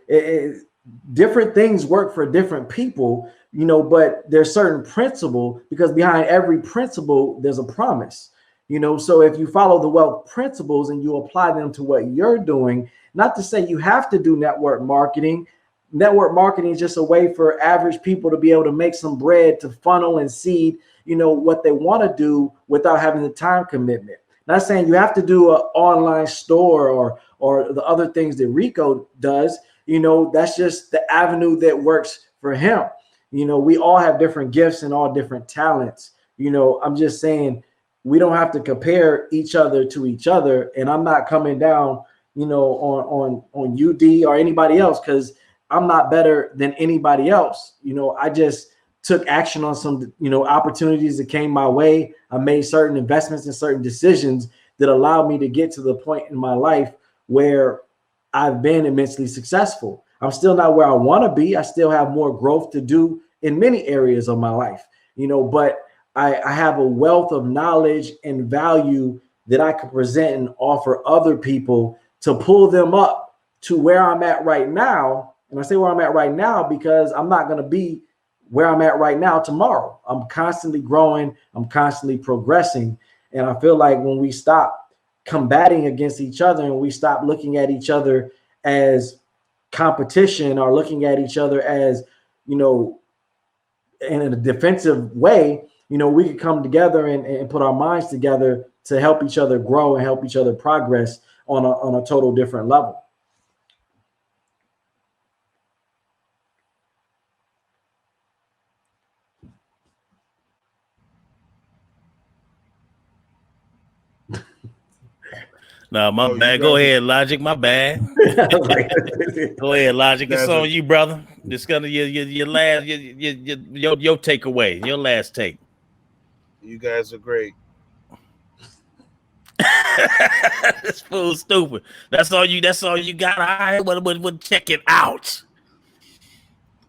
different things work for different people, you know, but there's certain principle, because behind every principle there's a promise. You know, so if you follow the wealth principles and you apply them to what you're doing, not to say you have to do network marketing. Network marketing is just a way for average people to be able to make some bread, to funnel and seed, you know, what they want to do without having the time commitment. Not saying you have to do an online store or the other things that Rico does. You know, that's just the avenue that works for him. You know, we all have different gifts and all different talents. You know, I'm just saying we don't have to compare each other to each other. And I'm not coming down, you know, on UD or anybody else, because I'm not better than anybody else. You know, I just took action on some, you know, opportunities that came my way. I made certain investments and certain decisions that allowed me to get to the point in my life where I've been immensely successful. I'm still not where I want to be. I still have more growth to do in many areas of my life, you know, but I have a wealth of knowledge and value that I can present and offer other people to pull them up to where I'm at right now. And I say where I'm at right now because I'm not going to be where I'm at right now tomorrow. I'm constantly growing. I'm constantly progressing. And I feel like when we stop combating against each other and we stop looking at each other as competition or looking at each other as, you know, in a defensive way, you know, we could come together and put our minds together to help each other grow and help each other progress on a total different level. No, my bad. Go ahead, Logic. My bad. Go ahead, Logic. It's on you, brother. It's gonna your last your takeaway, your last take. You guys are great. This fool's stupid. That's all you got. All right, we'll check it out.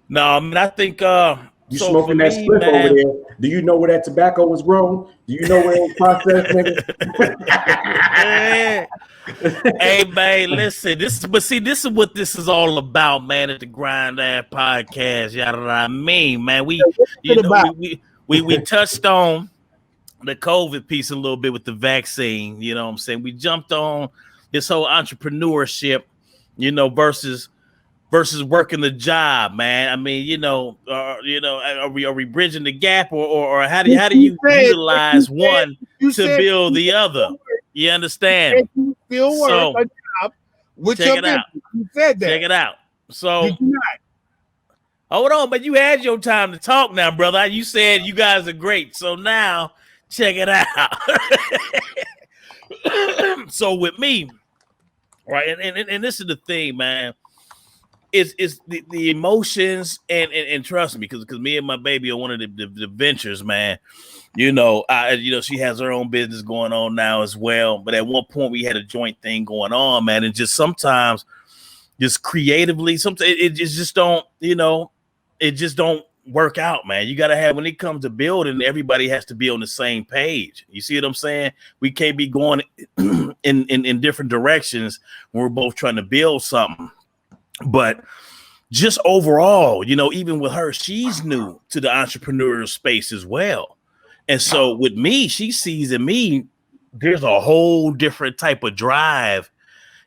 No, I mean I think you so smoking that spliff over there. Do you know where that tobacco was grown? Do you know where it was processed, nigga? Hey man, listen. This is what this is all about, man. At the Grind Ass Podcast, yada what I mean, man. We touched on the COVID piece a little bit with the vaccine. You know what I'm saying? We jumped on this whole entrepreneurship, versus working the job, man. I mean, are we bridging the gap, or how do you utilize one to build the other? You understand? You still work a job with your business. You said that. Check it out. So, hold on, but you had your time to talk now, brother. You said you guys are great. So now, check it out. So with me, right, and this is the thing, man. Is the emotions and trust me, because me and my baby are one of the ventures, man. She has her own business going on now as well. But at one point we had a joint thing going on, man. And just sometimes, just creatively, sometimes it just don't, it just don't work out, man. You got to have, when it comes to building, everybody has to be on the same page. You see what I'm saying? We can't be going in different directions when we're both trying to build something. But just overall, even with her, she's new to the entrepreneurial space as well. And so with me, she sees in me, there's a whole different type of drive,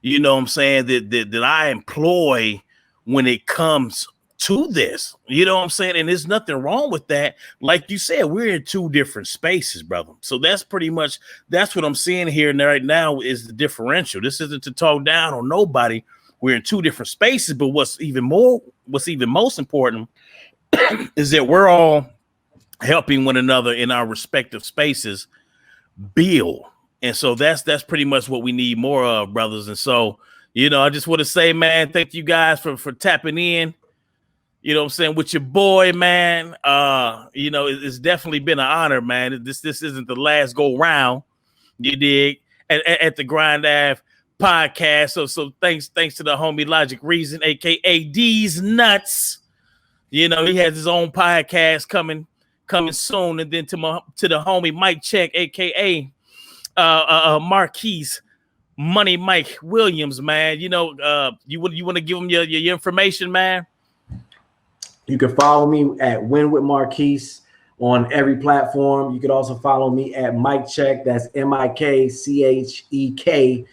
what I'm saying, that I employ when it comes to this, what I'm saying? And there's nothing wrong with that. Like you said, we're in two different spaces, brother. So that's what I'm seeing here right now is the differential. This isn't to talk down on nobody. We're in two different spaces, but what's even most important is that we're all helping one another in our respective spaces build. And so that's pretty much what we need more of, brothers. And so, I just want to say, man, thank you guys for tapping in, what I'm saying, with your boy, man. It's definitely been an honor, man. This isn't the last go round, you dig, at the Grind Ave Podcast. So thanks to the homie Logic Reason, aka D's Nuts. He has his own podcast coming soon. And then to the homie Mike Check, aka Marquise Money Mike Williams, man. You want to give him your information, man? You can follow me at Win with Marquise on every platform. You could also follow me at Mike Check. That's MIKCHEK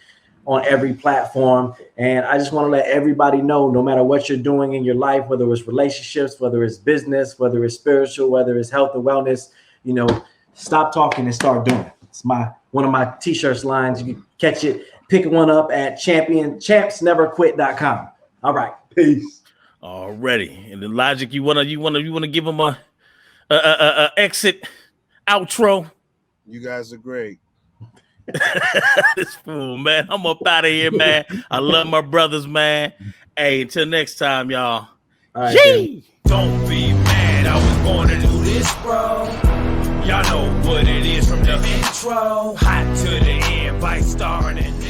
on every platform. And I just want to let everybody know, no matter what you're doing in your life, whether it's relationships, whether it's business, whether it's spiritual, whether it's health and wellness, stop talking and start doing it. It's one of my t-shirts lines. You can catch it, pick one up at champsneverquit.com. All right, peace. Already. And then Logic, you wanna give them a exit outro? You guys are great. This fool, man. I'm up out of here, man. I love my brothers, man. Hey, until next time, y'all. All right, don't be mad. I was born to do this, bro. Y'all know what it is from the intro. Hot to the end, by starring and